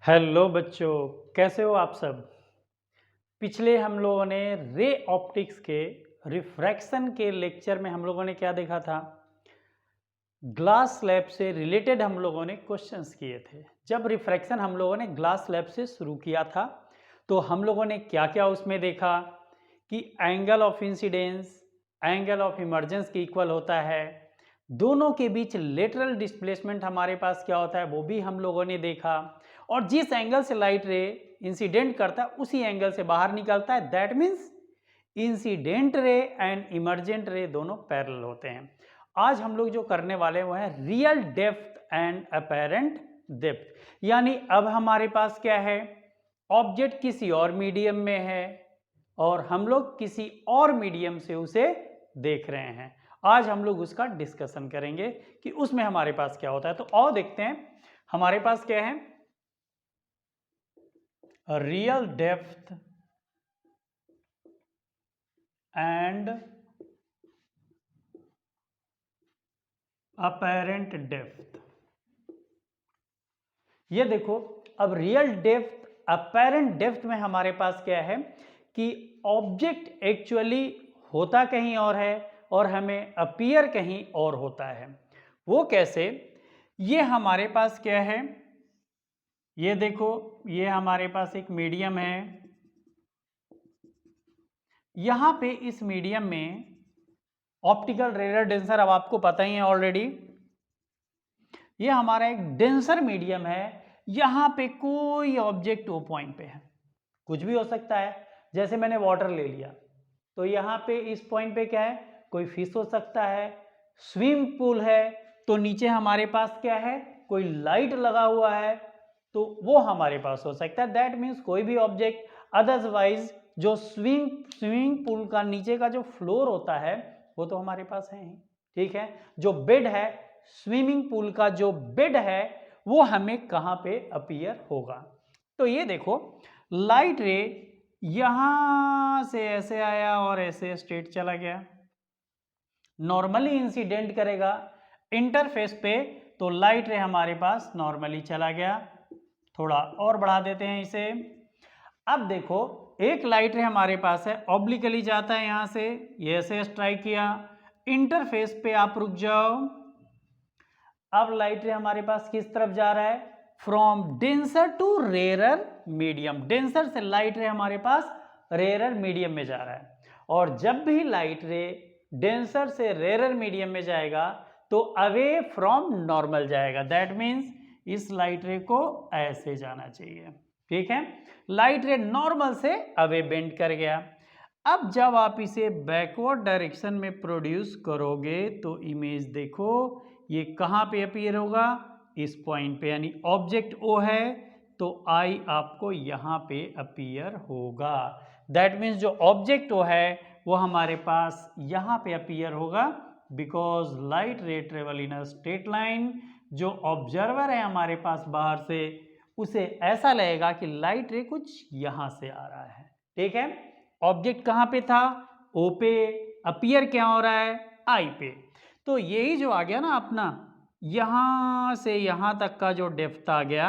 Hello बच्चों, कैसे हो आप सब। पिछले हम लोगों ने रे ऑप्टिक्स के रिफ्रैक्शन के लेक्चर में हम लोगों ने क्या देखा था। ग्लास स्लैब से रिलेटेड हम लोगों ने क्वेश्चंस किए थे। जब रिफ्रैक्शन हम लोगों ने ग्लास स्लैब से शुरू किया था तो हम लोगों ने क्या क्या उसमें देखा कि angle of incidence angle of emergence के इक्वल होता है। दोनों के बीच लेटरल डिस्प्लेसमेंट हमारे पास क्या होता है वो भी हम लोगों ने देखा। और जिस एंगल से लाइट रे इंसिडेंट करता है उसी एंगल से बाहर निकलता है, that means incident ray and emergent रे दोनों पैरेलल होते हैं। आज हम लोग जो करने वाले हैं वो है real depth and apparent depth. यानी अब हमारे पास क्या है, ऑब्जेक्ट किसी और मीडियम में है और हम लोग किसी और मीडियम से उसे देख रहे हैं। आज हम लोग उसका डिस्कशन करेंगे कि उसमें हमारे पास क्या होता है। तो आओ देखते हैं हमारे पास क्या है, real depth and apparent depth. ये देखो, अब रियल डेप्थ अपेरेंट डेप्थ में हमारे पास क्या है कि ऑब्जेक्ट एक्चुअली होता कहीं और है और हमें अपीयर कहीं और होता है। वो कैसे, ये हमारे पास क्या है, ये देखो, ये हमारे पास एक मीडियम है। यहां पे इस मीडियम में ऑप्टिकल रेयर डेंसर, अब आपको पता ही है ऑलरेडी, ये हमारा एक डेंसर मीडियम है। यहां पे कोई ऑब्जेक्ट वो पॉइंट पे है, कुछ भी हो सकता है। जैसे मैंने वाटर ले लिया तो यहाँ पे इस पॉइंट पे क्या है, कोई फिश हो सकता है। स्विमिंग पूल है तो नीचे हमारे पास क्या है, कोई लाइट लगा हुआ है तो वो हमारे पास हो सकता है। दैट मीन्स कोई भी ऑब्जेक्ट। अदरवाइज जो स्विमिंग पूल का नीचे का जो फ्लोर होता है वो तो हमारे पास है ही, ठीक है। जो बेड है, स्विमिंग पूल का जो बेड है वो हमें कहाँ पे अपीयर होगा। तो ये देखो, लाइट रे यहां से ऐसे आया और ऐसे स्ट्रेट चला गया, नॉर्मली इंसिडेंट करेगा इंटरफेस पे तो लाइट रे हमारे पास नॉर्मली चला गया। थोड़ा और बढ़ा देते हैं इसे। अब देखो, एक लाइट रे हमारे पास है, ऑब्लिकली जाता है यहां से, ये ऐसे स्ट्राइक किया, इंटरफेस पे आप रुक जाओ। अब लाइट रे हमारे पास किस तरफ जा रहा है, from denser to rarer medium. Denser से लाइट रे हमारे पास रेयरर मीडियम में जा रहा है। और जब भी लाइट रे डेंसर से रेयरर मीडियम में जाएगा तो अवे फ्रॉम नॉर्मल जाएगा। दैट मीन्स इस लाइट रे को ऐसे जाना चाहिए, ठीक है। लाइट रे नॉर्मल से अवे बेंड कर गया। अब जब आप इसे बैकवर्ड डायरेक्शन में प्रोड्यूस करोगे तो इमेज देखो, ये कहाँ पे अपीयर होगा, इस पॉइंट पे, यानी ऑब्जेक्ट ओ है तो आई आपको यहाँ पे अपीयर होगा। दैट मीन्स जो ऑब्जेक्ट ओ है वो हमारे पास यहाँ पे अपीयर होगा, बिकॉज लाइट रे travel in a straight line. जो ऑब्जर्वर है हमारे पास बाहर से, उसे ऐसा लगेगा कि लाइट रे कुछ यहाँ से आ रहा है, ठीक है। ऑब्जेक्ट कहाँ पे था, ओ पे, अपीयर क्या हो रहा है, आई पे। तो यही जो आ गया ना अपना, यहां से यहां तक का जो डेप्थ आ गया,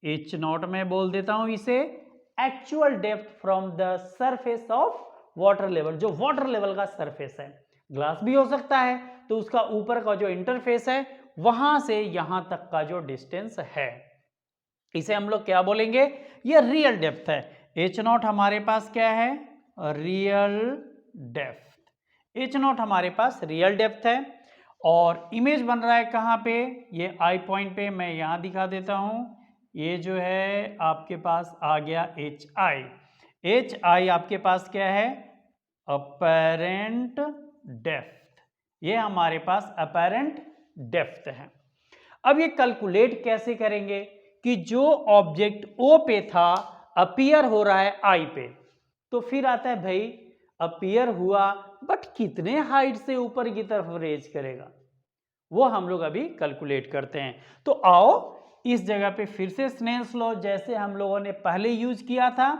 एच नॉट में बोल देता हूं इसे, actual depth from the surface of water level. जो वाटर लेवल का सरफेस है, ग्लास भी हो सकता है तो उसका ऊपर का जो इंटरफेस है वहां से यहां तक का जो डिस्टेंस है, इसे हम लोग क्या बोलेंगे, ये रियल डेप्थ है। एच नॉट हमारे पास क्या है, रियल डेप्थ। एच नॉट हमारे पास रियल डेप्थ है। और इमेज बन रहा है कहाँ पे, ये आई पॉइंट पे, मैं यहाँ दिखा देता हूँ। ये जो है आपके पास आ गया एच आई। एच आई आपके पास क्या है, अपेरेंट डेप्थ। ये हमारे पास अपेरेंट डेप्थ है। अब ये कैलकुलेट कैसे करेंगे कि जो ऑब्जेक्ट ओ पे था अपीयर हो रहा है आई पे, तो फिर आता है भाई अपीयर हुआ बट कितने हाइट से ऊपर की तरफ रेज करेगा, वो हम लोग अभी कैलकुलेट करते हैं। तो आओ इस जगह पे फिर से स्नेल्स लॉ जैसे हम लोगों ने पहले यूज किया था,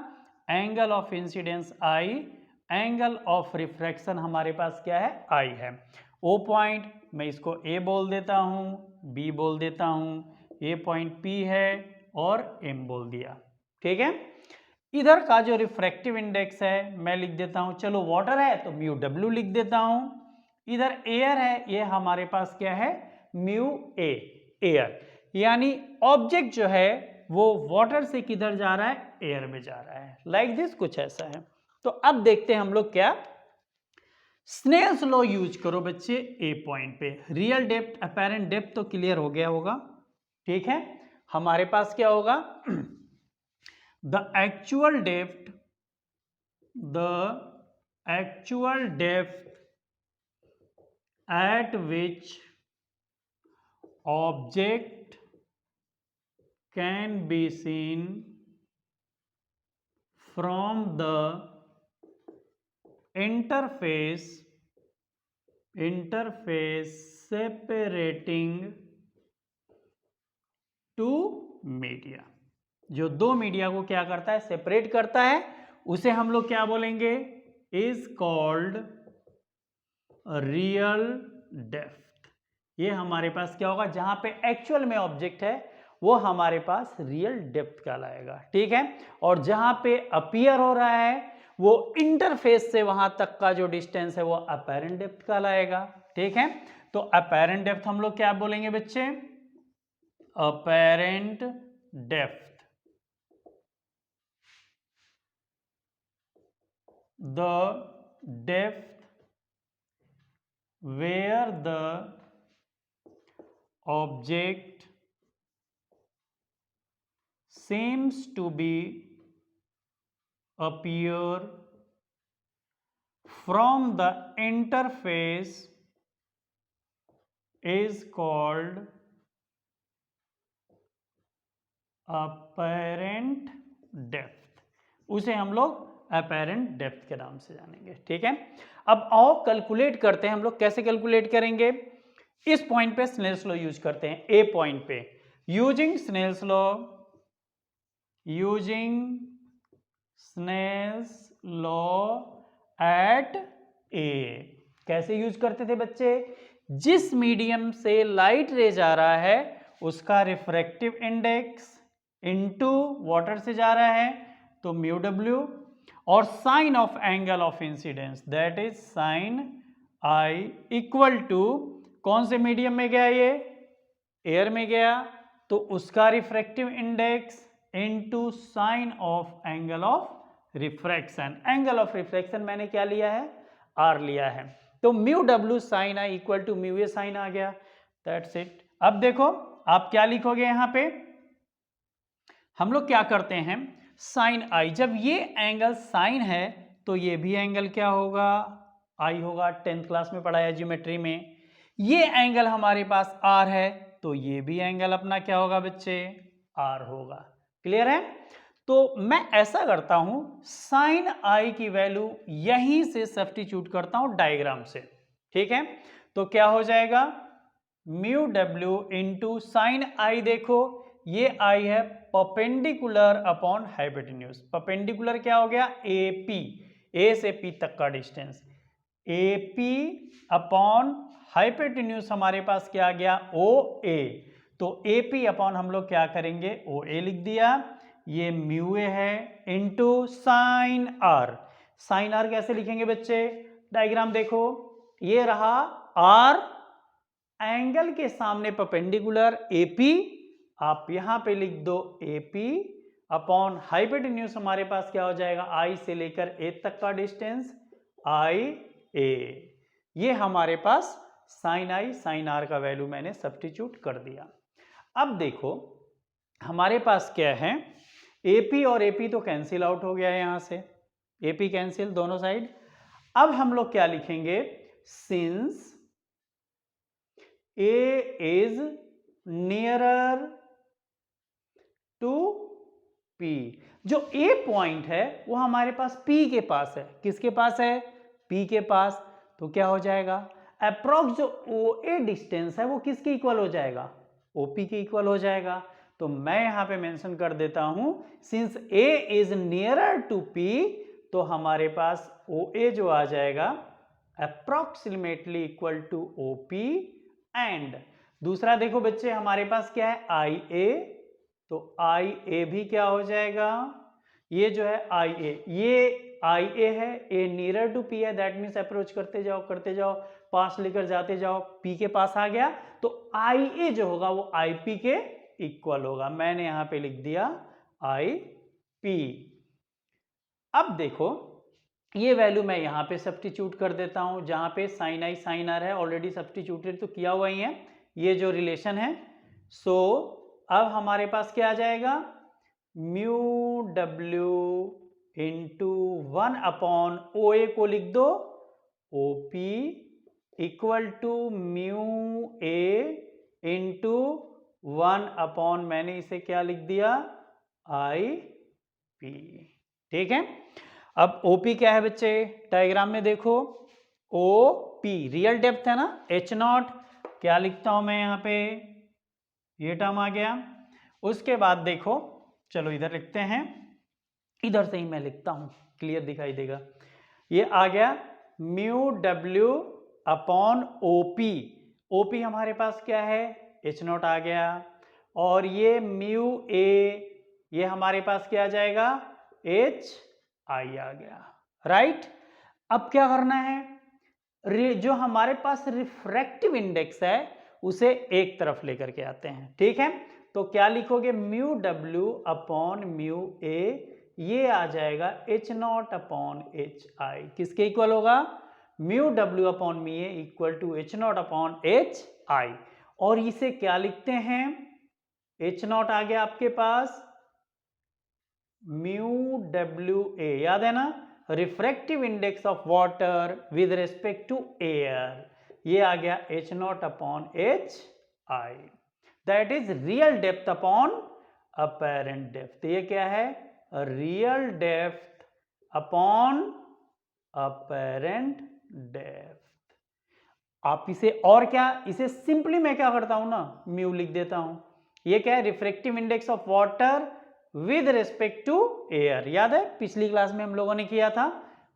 angle of incidence I, angle of refraction हमारे पास क्या है, आई है। ओ पॉइंट मैं इसको ए बोल देता हूं, बी बोल देता हूं, ए पॉइंट पी है, और m बोल दिया। ठीक है, इधर का जो रिफ्रैक्टिव इंडेक्स है मैं लिख देता हूं, चलो वाटर है तो म्यू डब्ल्यू लिख देता हूं, इधर एयर है ये हमारे पास क्या है म्यू ए, एयर, यानी ऑब्जेक्ट जो है वो वाटर से किधर जा रहा है, एयर में जा रहा है, लाइक दिस, कुछ ऐसा है। तो अब देखते हैं हम लोग क्या, स्नेल्स लॉ यूज करो बच्चे ए पॉइंट पे, रियल डेप्थ अपेरेंट डेप्थ तो क्लियर हो गया होगा। ठीक है, हमारे पास क्या होगा, the actual depth at which object can be seen from the interface separating two media, जो दो मीडिया को क्या करता है, सेपरेट करता है, उसे हम लोग क्या बोलेंगे, इज कॉल्ड रियल डेप्थ। ये हमारे पास क्या होगा, जहां पे एक्चुअल में ऑब्जेक्ट है वो हमारे पास रियल डेप्थ कहलाएगा। ठीक है, और जहां पे अपीयर हो रहा है वो इंटरफेस से वहां तक का जो डिस्टेंस है वो अपेरेंट डेप्थ कहलाएगा। ठीक है, तो अपेरेंट डेप्थ हम लोग क्या बोलेंगे बच्चे, apparent depth, the depth where the object seems to be appear from the interface is called apparent depth, उसे हम लोग अपेरेंट डेप्थ के नाम से जानेंगे। ठीक है, अब आओ कैलकुलेट करते हैं हम लोग, कैसे कैलकुलेट करेंगे, इस पॉइंट पे स्नेल्स लॉ यूज करते हैं, ए पॉइंट पे, यूजिंग स्नेल्स लॉ एट ए। कैसे यूज करते थे बच्चे, जिस मीडियम से लाइट रे जा रहा है उसका रिफ्रैक्टिव इंडेक्स इनटू वाटर से जा रहा है तो म्यू डब्ल्यू, और sine of angle of incidence that is sine I equal to, कौन से मीडियम में गया, ये एयर में गया तो उसका refractive index into sine of angle of refraction. Angle of refraction मैंने क्या लिया है, आर लिया है, तो mu W sine I equal to mu A sine आ गया, दैट्स इट। अब देखो आप क्या लिखोगे, यहां पे हम लोग क्या करते हैं, साइन आई, जब ये एंगल साइन है तो ये भी एंगल क्या होगा, आई होगा, 10th क्लास में पढ़ाया ज्योमेट्री में। ये एंगल हमारे पास आर है तो ये भी एंगल अपना क्या होगा बच्चे, आर होगा। क्लियर है, तो मैं ऐसा करता हूं, साइन आई की वैल्यू यहीं से सब्स्टिट्यूट करता हूं डायग्राम से। ठीक है, तो क्या हो जाएगा, म्यू डब्ल्यू इंटू साइन आई, देखो ये आई है परपेंडिकुलर अपॉन हाइपोटेन्यूज, परपेंडिकुलर क्या हो गया, ए पी, ए से पी तक का distance, A P upon hypotenuse हमारे पास क्या आ गया, ओ ए, तो ए पी अपॉन हम लोग क्या करेंगे, ओ ए लिख दिया, ये म्यू ए है into sine r. Sine r कैसे लिखेंगे बच्चे, डायग्राम देखो, ये रहा आर, एंगल के सामने परपेंडिकुलर एपी, आप यहां पे लिख दो एपी अपॉन हाइपोटेन्यूज हमारे पास क्या हो जाएगा, आई से लेकर ए तक का डिस्टेंस आई ए, ये हमारे पास साइन आई साइन आर का वैल्यू मैंने सब्स्टिट्यूट कर दिया। अब देखो हमारे पास क्या है, एपी और एपी तो कैंसिल आउट हो गया है, यहां से एपी कैंसिल दोनों साइड। अब हम लोग क्या लिखेंगे, since A is nearer to P, जो A पॉइंट है वो हमारे पास P के पास है, किसके पास है, P के पास, तो क्या हो जाएगा, अप्रोक्स जो OA डिस्टेंस है वो किसके इक्वल हो जाएगा, OP के इक्वल हो जाएगा। तो मैं यहां पे मेंशन कर देता हूं, since A is nearer to P, तो हमारे पास OA जो आ जाएगा approximately equal to OP, and दूसरा देखो बच्चे हमारे पास क्या है, आई ए, तो आई ए भी क्या हो जाएगा, ये जो है आई ए, ये आई ए है, ए नियर टू पी है, दैट मीन्स अप्रोच करते जाओ, पास लेकर जाते जाओ, पी के पास आ गया, तो आई ए जो होगा वो आई पी के इक्वल होगा। मैंने यहां पे लिख दिया आई पी। अब देखो ये वैल्यू मैं यहाँ पे सब्स्टिट्यूट कर देता हूँ, जहाँ पे साइन आई साइन आर है, ऑलरेडी सब्स्टिट्यूटेड तो किया हुआ ही है ये जो रिलेशन है। सो अब हमारे पास क्या आ जाएगा, म्यू डब्ल्यू इंटू 1 ओ ए को लिख दो O P equal to mu a into 1 मैंने इसे क्या लिख दिया, आई पी। ठीक है, अब OP क्या है बच्चे, डायग्राम में देखो, OP रियल डेप्थ है ना, H0 क्या लिखता हूं मैं यहाँ पे, ये टर्म आ गया। उसके बाद देखो, चलो इधर लिखते हैं, इधर से ही मैं लिखता हूं, क्लियर दिखाई देगा। ये आ गया mu W upon OP, OP हमारे पास क्या है, H0 आ गया, और ये म्यू A ये हमारे पास क्या आ जाएगा, H आई आ गया, राइट। अब क्या करना है, जो हमारे पास रिफ्रैक्टिव इंडेक्स है उसे एक तरफ लेकर के आते हैं, ठीक है। तो क्या लिखोगे, mu W upon mu A, ये आ जाएगा H0 अपॉन एच आई, किसके इक्वल होगा, mu W upon mu a equal to H0 upon H I. और इसे क्या लिखते हैं, H0 आ गया आपके पास म्यू डब्ल्यू ए, याद है ना, refractive index of water with respect to air, ये आ गया H0 upon H i, that is real depth upon apparent depth. ये क्या है, real depth upon apparent depth. आप इसे और क्या, इसे सिंपली मैं क्या करता हूं ना, म्यू लिख देता हूं। ये क्या है, refractive index of water with respect to air, याद है पिछली क्लास में हम लोगों ने किया था,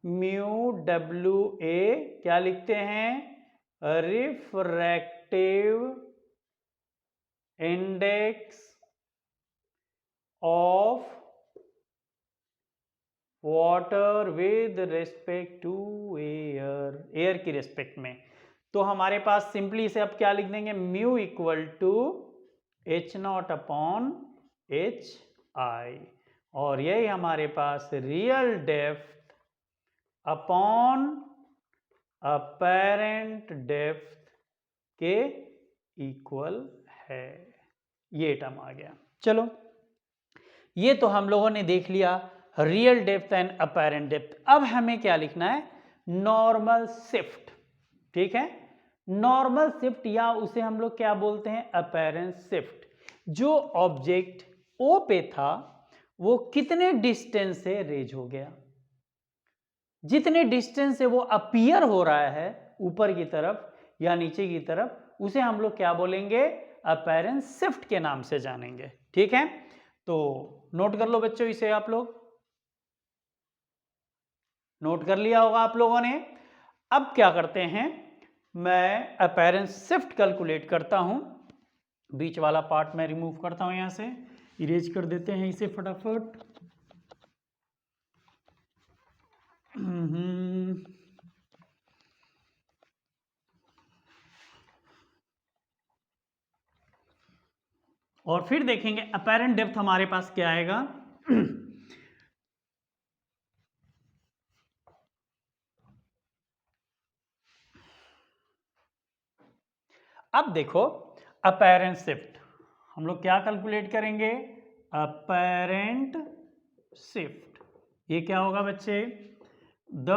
म्यू डब्ल्यू ए क्या लिखते हैं, refractive index of water with respect to air, air की रिस्पेक्ट में। तो हमारे पास सिंपली इसे अब क्या लिख देंगे, mu equal to H0 upon H I, और यही हमारे पास real depth upon apparent depth के इक्वल है, ये टर्म आ गया। चलो ये तो हम लोगों ने देख लिया real depth and apparent depth. अब हमें क्या लिखना है, नॉर्मल शिफ्ट, ठीक है। नॉर्मल शिफ्ट या उसे हम लोग क्या बोलते हैं, अपैरेंट शिफ्ट। जो ऑब्जेक्ट O पे था वो कितने डिस्टेंस से रेज हो गया, जितने डिस्टेंस से वो अपीयर हो रहा है ऊपर की तरफ या नीचे की तरफ, उसे हम लोग क्या बोलेंगे, अपैरेंट शिफ्ट के नाम से जानेंगे, ठीक है। तो नोट कर लो बच्चों, इसे आप लोग नोट कर लिया होगा आप लोगों ने। अब क्या करते हैं, मैं अपैरेंट शिफ्ट कैलकुलेट करता हूं, बीच वाला पार्ट मैं रिमूव करता हूं, यहां से इरेज कर देते हैं इसे फटाफट। और फिर देखेंगे अपैरेंट डेप्थ हमारे पास क्या आएगा। अब देखो अपैरेंट शिफ्ट हम लोग क्या कैलकुलेट करेंगे, अपैरेंट शिफ्ट, ये क्या होगा बच्चे, the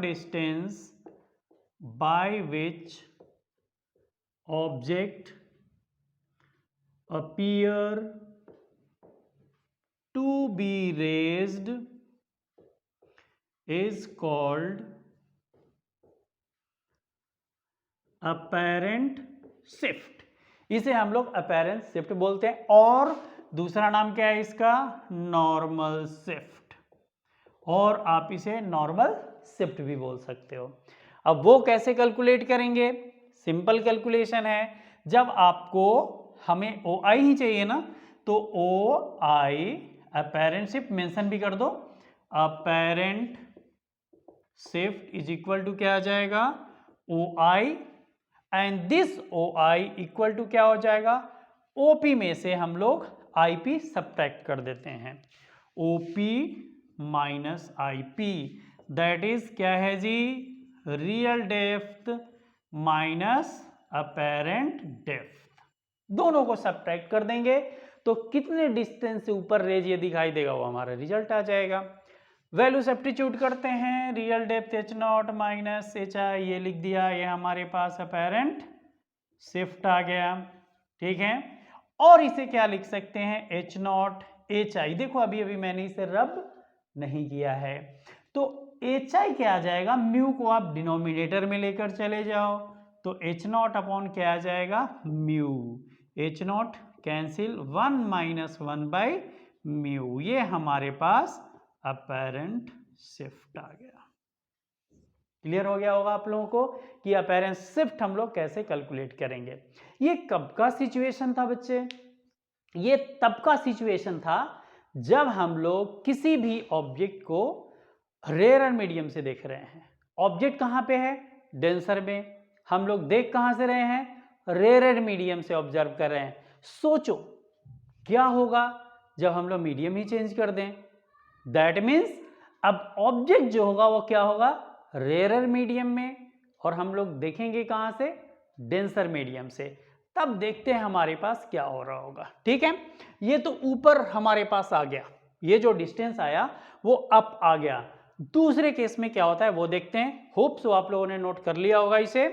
distance by which object appear to be raised is called apparent shift। इसे हम लोग apparent shift बोलते हैं, और दूसरा नाम क्या है इसका, नॉर्मल शिफ्ट, और आप इसे नॉर्मल शिफ्ट भी बोल सकते हो। अब वो कैसे कैलकुलेट करेंगे, सिंपल कैलकुलेशन है, जब आपको हमें ओ आई ही चाहिए ना, तो O I apparent shift mention भी कर दो, apparent shift is equal to क्या आ जाएगा, O I, and this O I equal to क्या हो जाएगा, ओपी में से हम लोग आईपी सब्ट्रैक्ट कर देते हैं, OP minus IP, that is क्या है जी, real depth minus apparent depth, दोनों को सब्ट्रैक्ट कर देंगे तो कितने डिस्टेंस से ऊपर रेज ये दिखाई देगा वो हमारा रिजल्ट आ जाएगा। वैल्यू सब्स्टिट्यूट करते हैं, real depth H not minus H I, ये लिख दिया, ये हमारे पास अपेरेंट शिफ्ट आ गया, ठीक है। और इसे क्या लिख सकते हैं, एच नॉट एच आई, देखो अभी अभी मैंने इसे रब नहीं किया है, तो एच आई क्या आ जाएगा, म्यू को आप डिनोमिनेटर में लेकर चले जाओ, तो एच नॉट अपॉन क्या आ जाएगा, mu, H not cancel, 1 minus 1 by mu, ये हमारे पास अपेरेंट शिफ्ट आ गया। क्लियर हो गया होगा आप लोगों को कि अपेरेंट शिफ्ट हम लोग कैसे कैलकुलेट करेंगे। ये कब का सिचुएशन था बच्चे, ये तब का सिचुएशन था जब हम लोग किसी भी ऑब्जेक्ट को रेयर मीडियम से देख रहे हैं। ऑब्जेक्ट कहां पे है, डेंसर में, हम लोग देख कहां से रहे हैं, रेयर मीडियम से ऑब्जर्व कर रहे हैं। सोचो क्या होगा जब हम लोग मीडियम ही चेंज कर दें, दैट मीन्स अब ऑब्जेक्ट जो होगा वो क्या होगा, रेयर मीडियम में, और हम लोग देखेंगे कहां से, डेंसर मीडियम से, तब देखते हैं हमारे पास क्या हो रहा होगा, ठीक है। ये तो ऊपर हमारे पास आ गया, ये जो डिस्टेंस आया वो अप आ गया। दूसरे केस में क्या होता है वो देखते हैं, होप सो आप लोगों ने नोट कर लिया होगा इसे।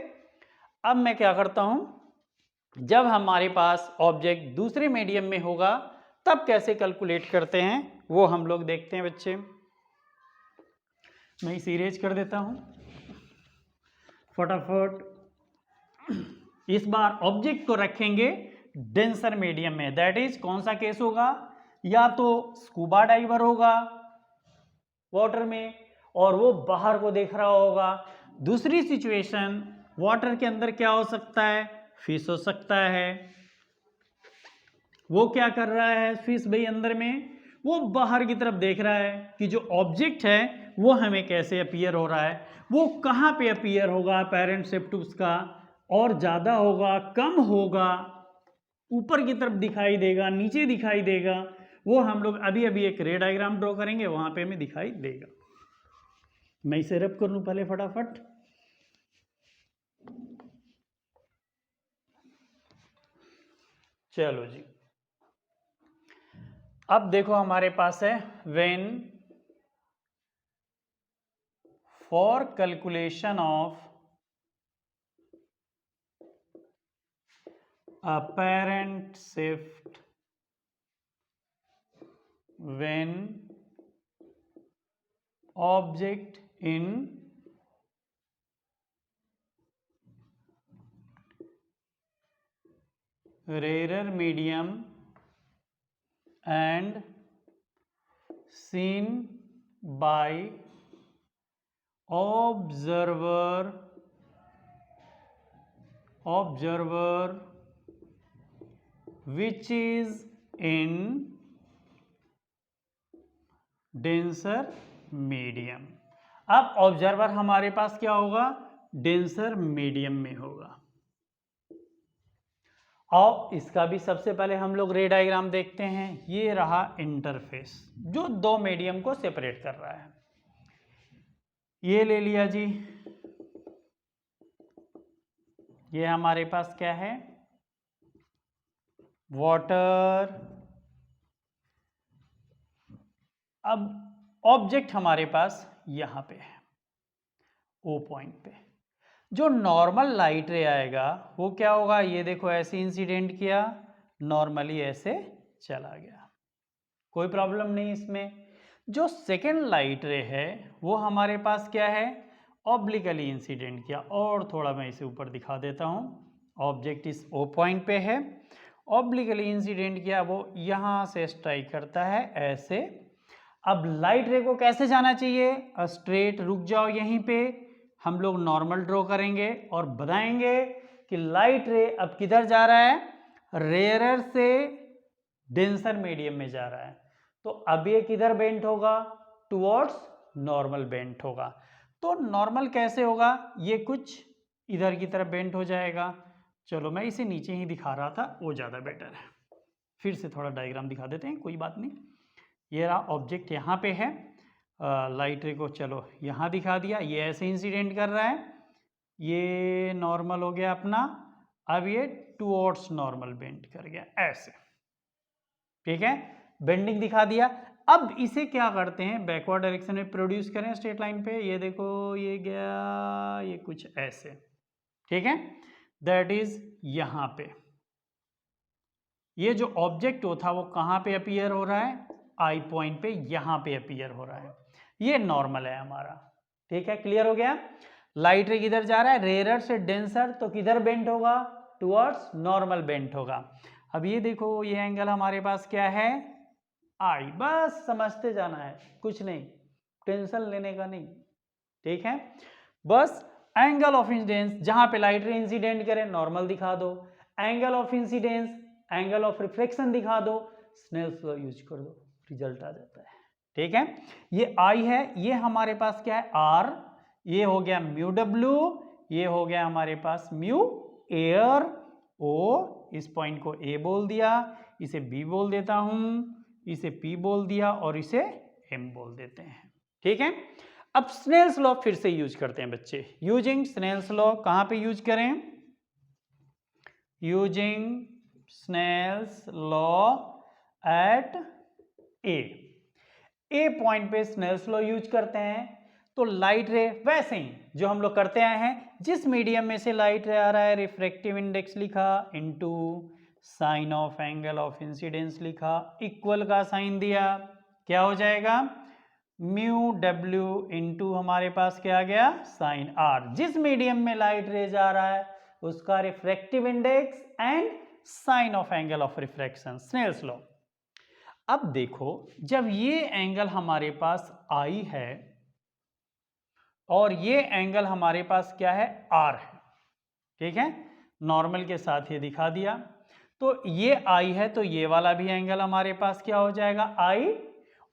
अब मैं क्या करता हूं, जब हमारे पास ऑब्जेक्ट दूसरे मीडियम में होगा तब कैसे कैलकुलेट करते हैं वो हम लोग देखते हैं बच्चे। मैं इसे इरेज कर देता हूं फटाफट। इस बार ऑब्जेक्ट को रखेंगे डेंसर मीडियम में, दैट इज कौन सा केस होगा, या तो स्कूबा डाइवर होगा वाटर में और वो बाहर को देख रहा होगा। दूसरी सिचुएशन वाटर के अंदर क्या हो सकता है, फिश हो सकता है। वो क्या कर रहा है फिश भाई अंदर में, वो बाहर की तरफ देख रहा है कि जो ऑब्जेक्ट है वो हमें कैसे अपीयर हो रहा है, वो कहाँ पे अपीयर होगा, अपेरेंट शिफ्ट उसका और ज़्यादा होगा कम होगा, ऊपर की तरफ दिखाई देगा नीचे दिखाई देगा, वो हम लोग अभी अभी एक रे डायग्राम ड्रॉ करेंगे वहां पे हमें दिखाई देगा। मैं इसे रब कर लूं पहले फटाफट। चलो जी, अब देखो हमारे पास है when for calculation of apparent shift when object in rarer medium and seen by observer which is in denser medium. अब ऑब्जर्वर हमारे पास क्या होगा, डेंसर मीडियम में होगा। और इसका भी सबसे पहले हम लोग रे डायग्राम देखते हैं। ये रहा इंटरफेस जो दो मीडियम को सेपरेट कर रहा है, ये ले लिया जी। ये हमारे पास क्या है, वाटर। अब ऑब्जेक्ट हमारे पास यहां पे है ओ पॉइंट पे, जो नॉर्मल लाइट रे आएगा वो क्या होगा, ये देखो ऐसे इंसिडेंट किया, नॉर्मली ऐसे चला गया, कोई प्रॉब्लम नहीं इसमें। जो सेकेंड लाइट रे है वो हमारे पास क्या है, ऑब्लिकली इंसिडेंट किया, और थोड़ा मैं इसे ऊपर दिखा देता हूं। ऑब्जेक्ट इस ओ पॉइंट पे है, ऑब्लिकली इंसिडेंट किया, वो यहां से स्ट्राइक करता है ऐसे। अब लाइट रे को कैसे जाना चाहिए, स्ट्रेट रुक जाओ यहीं पे, हम लोग नॉर्मल ड्रॉ करेंगे और बताएंगे कि लाइट रे अब किधर जा रहा है, रेयरर से डेंसर मीडियम में जा रहा है। तो अब ये किधर बेंट होगा, टुवर्ड्स नॉर्मल बेंट होगा। तो नॉर्मल कैसे होगा, ये कुछ इधर की तरफ बेंट हो जाएगा। चलो मैं इसे नीचे ही दिखा रहा था, वो ज़्यादा बेटर है। फिर से थोड़ा डायग्राम दिखा देते हैं, कोई बात नहीं। ये रहा ऑब्जेक्ट यहाँ पे है, लाइट रे को चलो यहाँ दिखा दिया, ये ऐसे इंसिडेंट कर रहा है, ये नॉर्मल हो गया अपना, अब ये टुवर्ड्स नॉर्मल बेंड कर गया ऐसे, ठीक है, बेंडिंग दिखा दिया। अब इसे क्या करते हैं, बैकवर्ड डायरेक्शन में प्रोड्यूस करें स्ट्रेट लाइन पे, ये देखो ये गया, ये कुछ ऐसे, ठीक है, दैट इज यहाँ पे ये जो ऑब्जेक्ट था वो कहाँ पे अपीयर हो रहा है, आई पॉइंट पे, यहाँ पे अपीयर हो रहा है, ये नॉर्मल है हमारा, ठीक है, क्लियर हो गया। लाइट रे किधर जा रहा है, रेयरर से डेंसर, तो किधर बेंट होगा, टुवर्ड्स नॉर्मल बेंट होगा। अब ये देखो ये एंगल हमारे पास क्या है, आई, बस समझते जाना है, कुछ नहीं, टेंशन लेने का नहीं, ठीक है, बस एंगल ऑफ इंसिडेंस जहां पे लाइट रे इंसिडेंट करे नॉर्मल दिखा दो, angle of incidence angle of reflection दिखा दो, स्नेल्स लॉ यूज कर दो, रिजल्ट आ जाता है, ठीक है। ये आई है, ये हमारे पास क्या है, आर, ये हो गया म्यू डब्ल्यू, ये हो गया हमारे पास म्यू एयर ओ, इस पॉइंट को ए बोल दिया, इसे बी बोल देता हूं, इसे पी बोल दिया और इसे एम बोल देते हैं, ठीक है। अब स्नेल्स लॉ फिर से यूज करते हैं बच्चे, यूजिंग स्नेल्स लॉ कहां पे यूज करें, using Snell's law at a point पे स्नेल्स लॉ यूज करते हैं। तो लाइट रे वैसे ही जो हम लोग करते आए हैं, जिस मीडियम में से लाइट रे आ रहा है, रिफ्रैक्टिव इंडेक्स लिखा into sine of angle of incidence लिखा, इक्वल का साइन दिया, क्या हो जाएगा, म्यू डब्ल्यू इंटू हमारे पास क्या आ गया, साइन आर। जिस मीडियम में लाइट रे जा रहा है उसका refractive index and sine of angle of refraction, Snell's law. अब देखो जब ये एंगल हमारे पास आई है और ये एंगल हमारे पास क्या है, आर है, ठीक है, नॉर्मल के साथ ये दिखा दिया, तो ये आई है तो ये वाला भी एंगल हमारे पास क्या हो जाएगा, आई,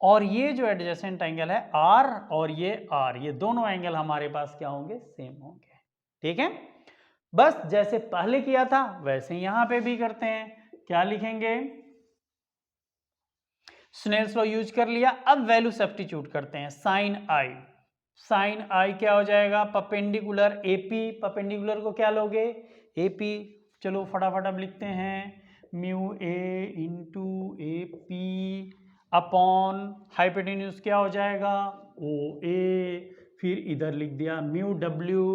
और ये जो एडजेसेंट एंगल है आर और ये आर, ये दोनों एंगल हमारे पास क्या होंगे, सेम होंगे, ठीक है। बस जैसे पहले किया था वैसे यहां पे भी करते हैं, क्या लिखेंगे, स्नेल्स लॉ यूज कर लिया, अब वैल्यू सब्स्टिट्यूट करते हैं, साइन आई, साइन आई क्या हो जाएगा, परपेंडिकुलर एपी, परपेंडिकुलर को क्या लोगे, एपी, चलो फटाफट अब लिखते हैं, mu a into A P upon hypotenuse क्या हो जाएगा, ओ ए, फिर इधर लिख दिया म्यू डब्ल्यू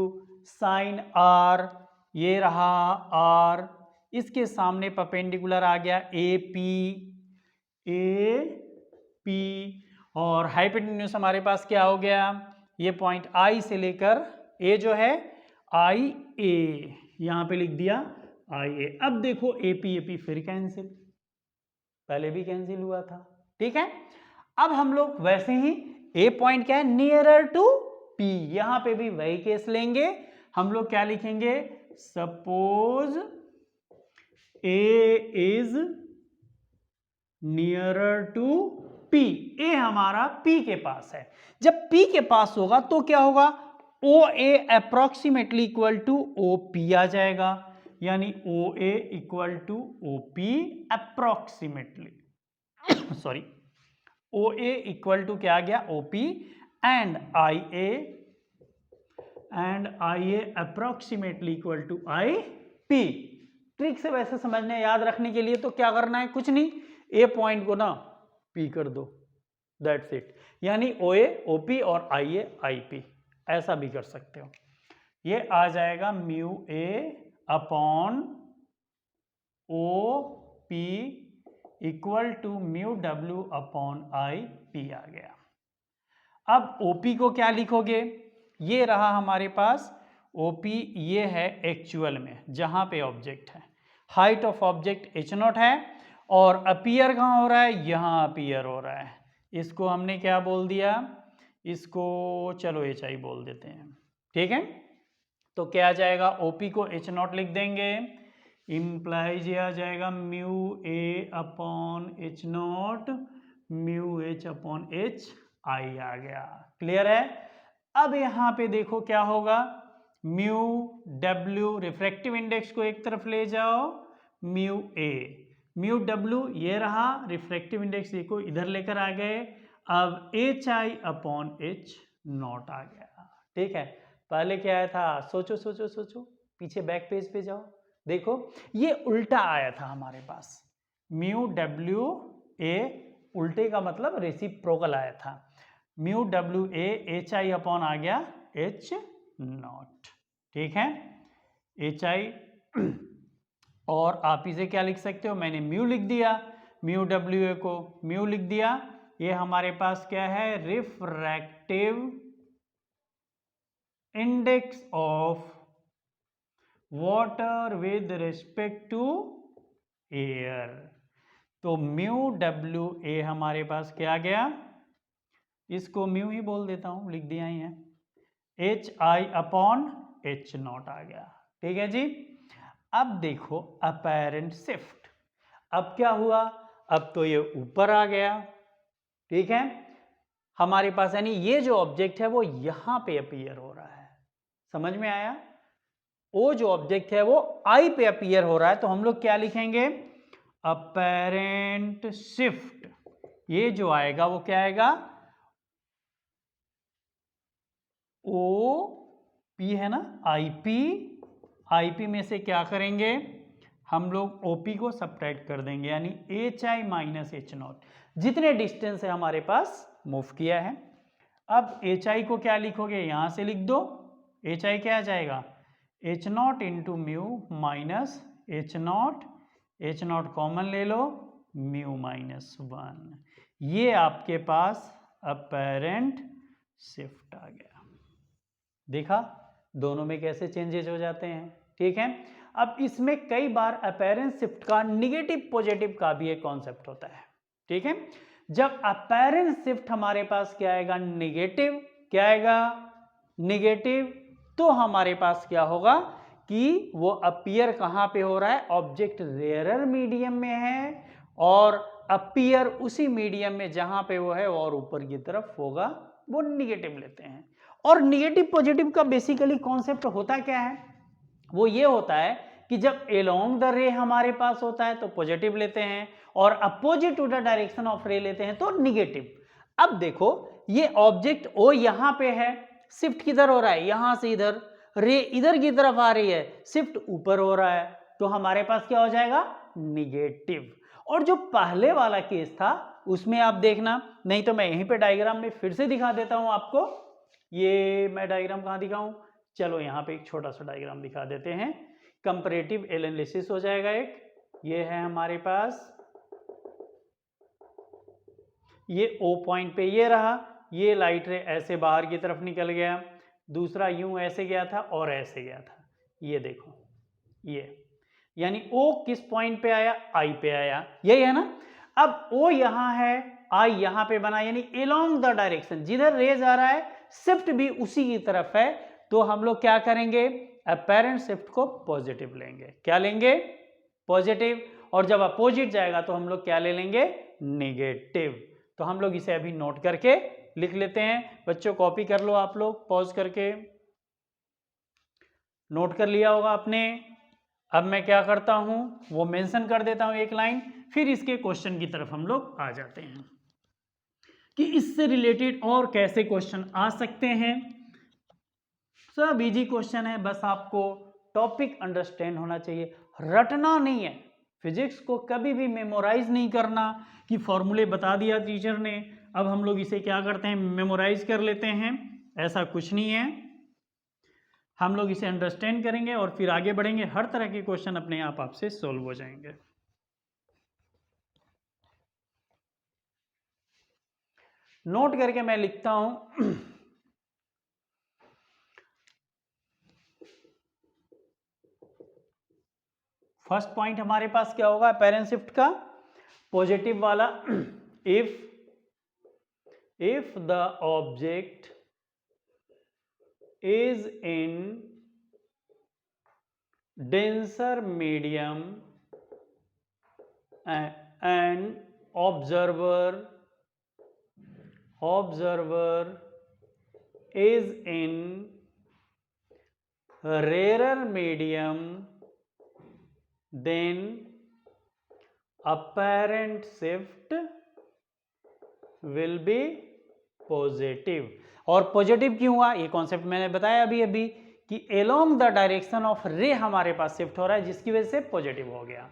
साइन आर, ये रहा आर, इसके सामने परपेंडिकुलर आ गया ए पी, और हाइपोटेन्यूज हमारे पास क्या हो गया, ये पॉइंट आई से लेकर ए जो है आई ए, यहां पे लिख दिया आई ए। अब देखो ए पी फिर कैंसिल, पहले भी कैंसिल हुआ था, ठीक है। अब हम लोग वैसे ही ए पॉइंट क्या है, नियरर टू पी, यहां पे भी वही केस लेंगे, हम लोग क्या लिखेंगे, suppose A is nearer to P, A हमारा पी के पास है, जब पी के पास होगा तो क्या होगा, O A approximately equal to O P आ जाएगा, यानी O A equal to O P approximately sorry, O A equal to क्या आ गया, O P, and I A approximately equal to I P. Trick से वैसे समझने याद रखने के लिए तो क्या करना है, कुछ नहीं, ए पॉइंट को ना पी कर दो, दैट्स इट, यानी ओ ए ओ पी और आई ए आई पी, ऐसा भी कर सकते हो, ये आ जाएगा mu A upon O P equal to mu W upon I P आ गया। अब ओपी को क्या लिखोगे, ये रहा हमारे पास ओपी, ये है एक्चुअल में जहां पे ऑब्जेक्ट है, height of object H not है, और अपीयर कहाँ हो रहा है, यहां अपीयर हो रहा है, इसको हमने क्या बोल दिया, इसको चलो एच आई बोल देते हैं, ठीक है। तो क्या आ जाएगा, ओपी को एच नॉट लिख देंगे, इम्प्लाइज ये आ जाएगा mu A upon H naught, mu H upon H I आ गया। क्लियर है। अब यहां पे देखो क्या होगा, म्यू डब्ल्यू रिफ्रैक्टिव इंडेक्स को एक तरफ ले जाओ, म्यू ए, म्यू डब्ल्यू ये रहा, रिफ्रैक्टिव इंडेक्स को इधर लेकर आ गए, अब H I upon H naught आ गया। ठीक है, पहले क्या आया था, सोचो सोचो सोचो, पीछे बैक पेज पे जाओ, देखो ये उल्टा आया था हमारे पास, म्यू डब्ल्यू ए, उल्टे का मतलब रेसिप्रोकल आया था, mu W A H I upon आ गया एच नॉट। ठीक है, एच आई और आप इसे क्या लिख सकते हो, मैंने म्यू लिख दिया, म्यू डब्ल्यू ए को म्यू लिख दिया, ये हमारे पास क्या है, refractive index of water with respect to air. तो म्यू डब्ल्यू ए हमारे पास क्या आ गया, इसको म्यू ही बोल देता हूं, लिख दिया ही है, H I upon H naught आ गया। ठीक है जी। अब देखो अपैरेंट शिफ्ट, अब क्या हुआ, अब तो ये ऊपर आ गया। ठीक है, हमारे पास यानी ये जो ऑब्जेक्ट है वो यहां पे अपीयर हो रहा है, समझ में आया, वो जो ऑब्जेक्ट है वो आई पे अपीयर हो रहा है, तो हम लोग क्या लिखेंगे, अपैरेंट शिफ्ट, ये जो आएगा वो क्या आएगा, ओ पी है ना, आईपी, आईपी में से क्या करेंगे हम लोग, ओपी को सब्ट्रैक्ट कर देंगे, यानी H I minus H not, जितने डिस्टेंस है हमारे पास मूव किया है। अब एच आई को क्या लिखोगे, यहां से लिख दो, एच आई क्या आ जाएगा, H not into mu minus H not common ले लो, म्यू माइनस 1, ये आपके पास अपैरेंट शिफ्ट आ गया। देखा दोनों में कैसे चेंजेस हो जाते हैं। ठीक है, अब इसमें कई बार अपैरेंट शिफ्ट का निगेटिव पॉजिटिव का भी एक कॉन्सेप्ट होता है। ठीक है, जब अपैरेंट शिफ्ट हमारे पास क्या आएगा, निगेटिव, क्या आएगा, निगेटिव, तो हमारे पास क्या होगा कि वो अपीयर कहां पे हो रहा है, ऑब्जेक्ट रेयरर मीडियम में है, और अपीयर उसी मीडियम में जहां पे वो है और ऊपर की तरफ होगा, वो निगेटिव लेते हैं। और निगेटिव पॉजिटिव का बेसिकली कॉन्सेप्ट होता क्या है, वो ये होता है कि जब एलोंग द रे हमारे पास होता है तो पॉजिटिव लेते हैं, और opposite to the direction of ray लेते हैं तो निगेटिव। अब देखो ये ऑब्जेक्ट ओ यहां पे है, शिफ्ट किधर हो रहा है, यहां से इधर, रे इधर की तरफ आ रही है, शिफ्ट ऊपर हो रहा है, तो हमारे पास क्या हो जाएगा, निगेटिव। और जो पहले वाला केस था उसमें आप देखना, नहीं तो मैं यहीं पे डायग्राम में फिर से दिखा देता हूं आपको, ये मैं डायग्राम कहां दिखाऊं, चलो यहां पे एक छोटा सा डायग्राम दिखा देते हैं, कंपैरेटिव एनालिसिस हो जाएगा एक, ये है हमारे पास, ये ओ पॉइंट पे ये रहा, ये लाइट रे ऐसे बाहर की तरफ निकल गया, दूसरा यूं ऐसे गया था और ऐसे गया था, ये देखो, ये यानी ओ किस पॉइंट पे आया, आई पे आया, यही है ना। अब ओ यहां है, आई यहां पे बना, यानी एलोंग द डायरेक्शन, जिधर रेज आ रहा है शिफ्ट भी उसी की तरफ है, तो हम लोग क्या करेंगे, अपैरेंट शिफ्ट को पॉजिटिव लेंगे, क्या लेंगे, पॉजिटिव, और जब अपोजिट जाएगा तो हम लोग क्या ले लेंगे, नेगेटिव। तो हम लोग इसे अभी नोट करके लिख लेते हैं, बच्चों कॉपी कर लो आप लोग, पॉज करके नोट कर लिया होगा आपने। अब मैं क्या करता हूं, वो मेंशन कर देता हूं एक लाइन, फिर इसके क्वेश्चन की तरफ हम लोग आ जाते हैं कि इससे रिलेटेड और कैसे क्वेश्चन आ सकते हैं। सब इजी क्वेश्चन है, बस आपको टॉपिक अंडरस्टैंड होना चाहिए, रटना नहीं है। फिजिक्स को कभी भी मेमोराइज नहीं करना कि फॉर्मूले बता दिया टीचर ने, अब हम लोग इसे क्या करते हैं, मेमोराइज कर लेते हैं, ऐसा कुछ नहीं है। हम लोग इसे अंडरस्टैंड करेंगे और फिर आगे बढ़ेंगे, हर तरह के क्वेश्चन अपने आप आपसे सॉल्व हो जाएंगे। नोट करके मैं लिखता हूं, फर्स्ट पॉइंट हमारे पास क्या होगा अपैरेंट शिफ्ट का, पॉजिटिव वाला, if the object is in denser medium and observer is in rarer medium, then apparent shift will be positive. और पॉजिटिव क्यों हुआ, ये कॉन्सेप्ट मैंने बताया अभी अभी कि एलोंग द डायरेक्शन ऑफ रे हमारे पास शिफ्ट हो रहा है, जिसकी वजह से पॉजिटिव हो गया।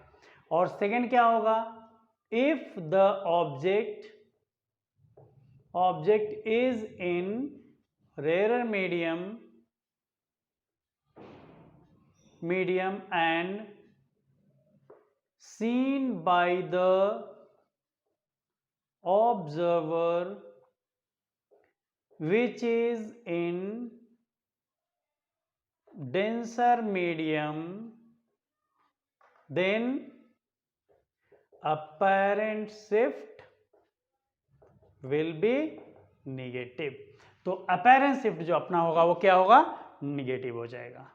और सेकंड क्या होगा, if the object is in rare medium and seen by the observer which is in denser medium, then apparent shift will be negative। तो apparent shift जो अपना होगा वो क्या होगा, निगेटिव हो जाएगा।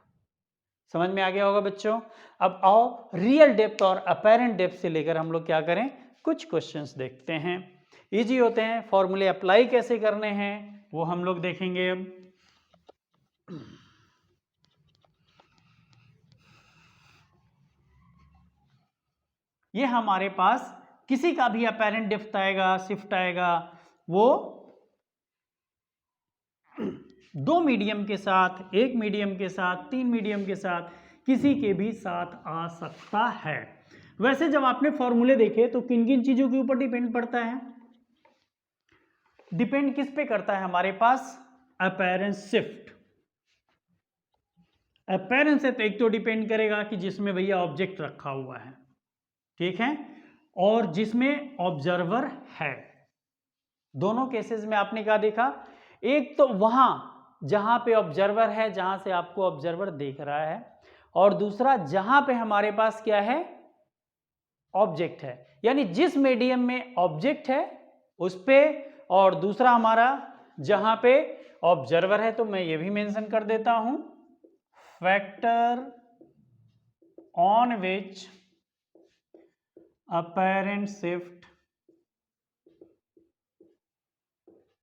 समझ में आ गया होगा बच्चों। अब आओ रियल डेप्थ और अपेरेंट डेप्थ से लेकर हम लोग क्या करें, कुछ क्वेश्चंस देखते हैं, इजी होते हैं। फॉर्मूले अप्लाई कैसे करने हैं वो हम लोग देखेंगे। अब ये हमारे पास किसी का भी अपेरेंट डेप्थ आएगा, शिफ्ट आएगा, वो दो मीडियम के साथ, एक मीडियम के साथ, तीन मीडियम के साथ, किसी के भी साथ आ सकता है। वैसे जब आपने फॉर्मूले देखे तो किन किन चीजों के ऊपर डिपेंड पड़ता है, डिपेंड किस पे करता है हमारे पास, अपीयरेंस शिफ्ट। अपीयरेंस से तो एक तो डिपेंड करेगा कि जिसमें भैया ऑब्जेक्ट रखा हुआ है, ठीक है, और जिसमें ऑब्जर्वर है। दोनों केसेस में आपने क्या देखा, एक तो वहां जहां पे ऑब्जर्वर है, जहां से आपको ऑब्जर्वर देख रहा है, और दूसरा जहां पे हमारे पास क्या है, ऑब्जेक्ट है। यानी जिस मीडियम में ऑब्जेक्ट है उस पे, और दूसरा हमारा जहां पे ऑब्जर्वर है। तो मैं ये भी मेंशन कर देता हूं, factor on which apparent shift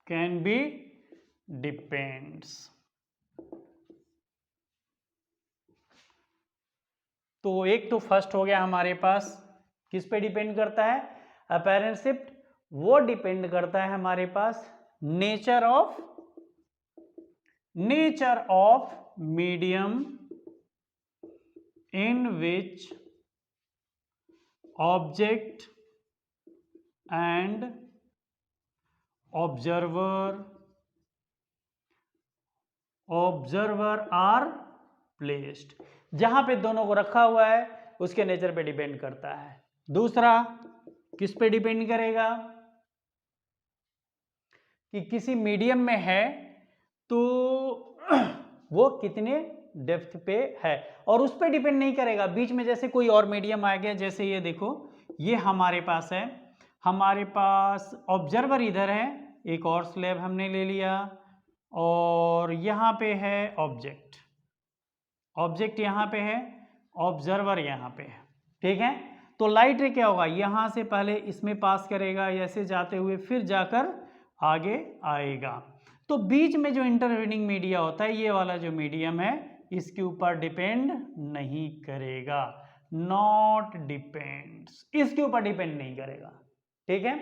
can be depends। तो एक तो फर्स्ट हो गया हमारे पास, किस पे डिपेंड करता है, अपीयरेंस शिफ्ट। वो डिपेंड करता है हमारे पास nature of medium in which object and observer are placed. जहां पे दोनों को रखा हुआ है उसके नेचर पे डिपेंड करता है। दूसरा किस पे डिपेंड करेगा कि किसी मीडियम में है तो वो कितने डेप्थ पे है, और उस पे डिपेंड नहीं करेगा बीच में जैसे कोई और मीडियम आ गया। जैसे ये देखो, ये हमारे पास है, हमारे पास ऑब्जर्वर इधर है, एक और स्लैब हमने ले लिया, और यहाँ पे है ऑब्जेक्ट यहाँ पे है, ऑब्जर्वर यहाँ पे है, ठीक है। तो लाइट रे क्या होगा, यहाँ से पहले इसमें पास करेगा, ऐसे जाते हुए फिर जाकर आगे आएगा। तो बीच में जो इंटरवेनिंग मीडिया होता है, ये वाला जो मीडियम है, इसके ऊपर डिपेंड नहीं करेगा, नॉट डिपेंड्स, इसके ऊपर डिपेंड नहीं करेगा, ठीक है।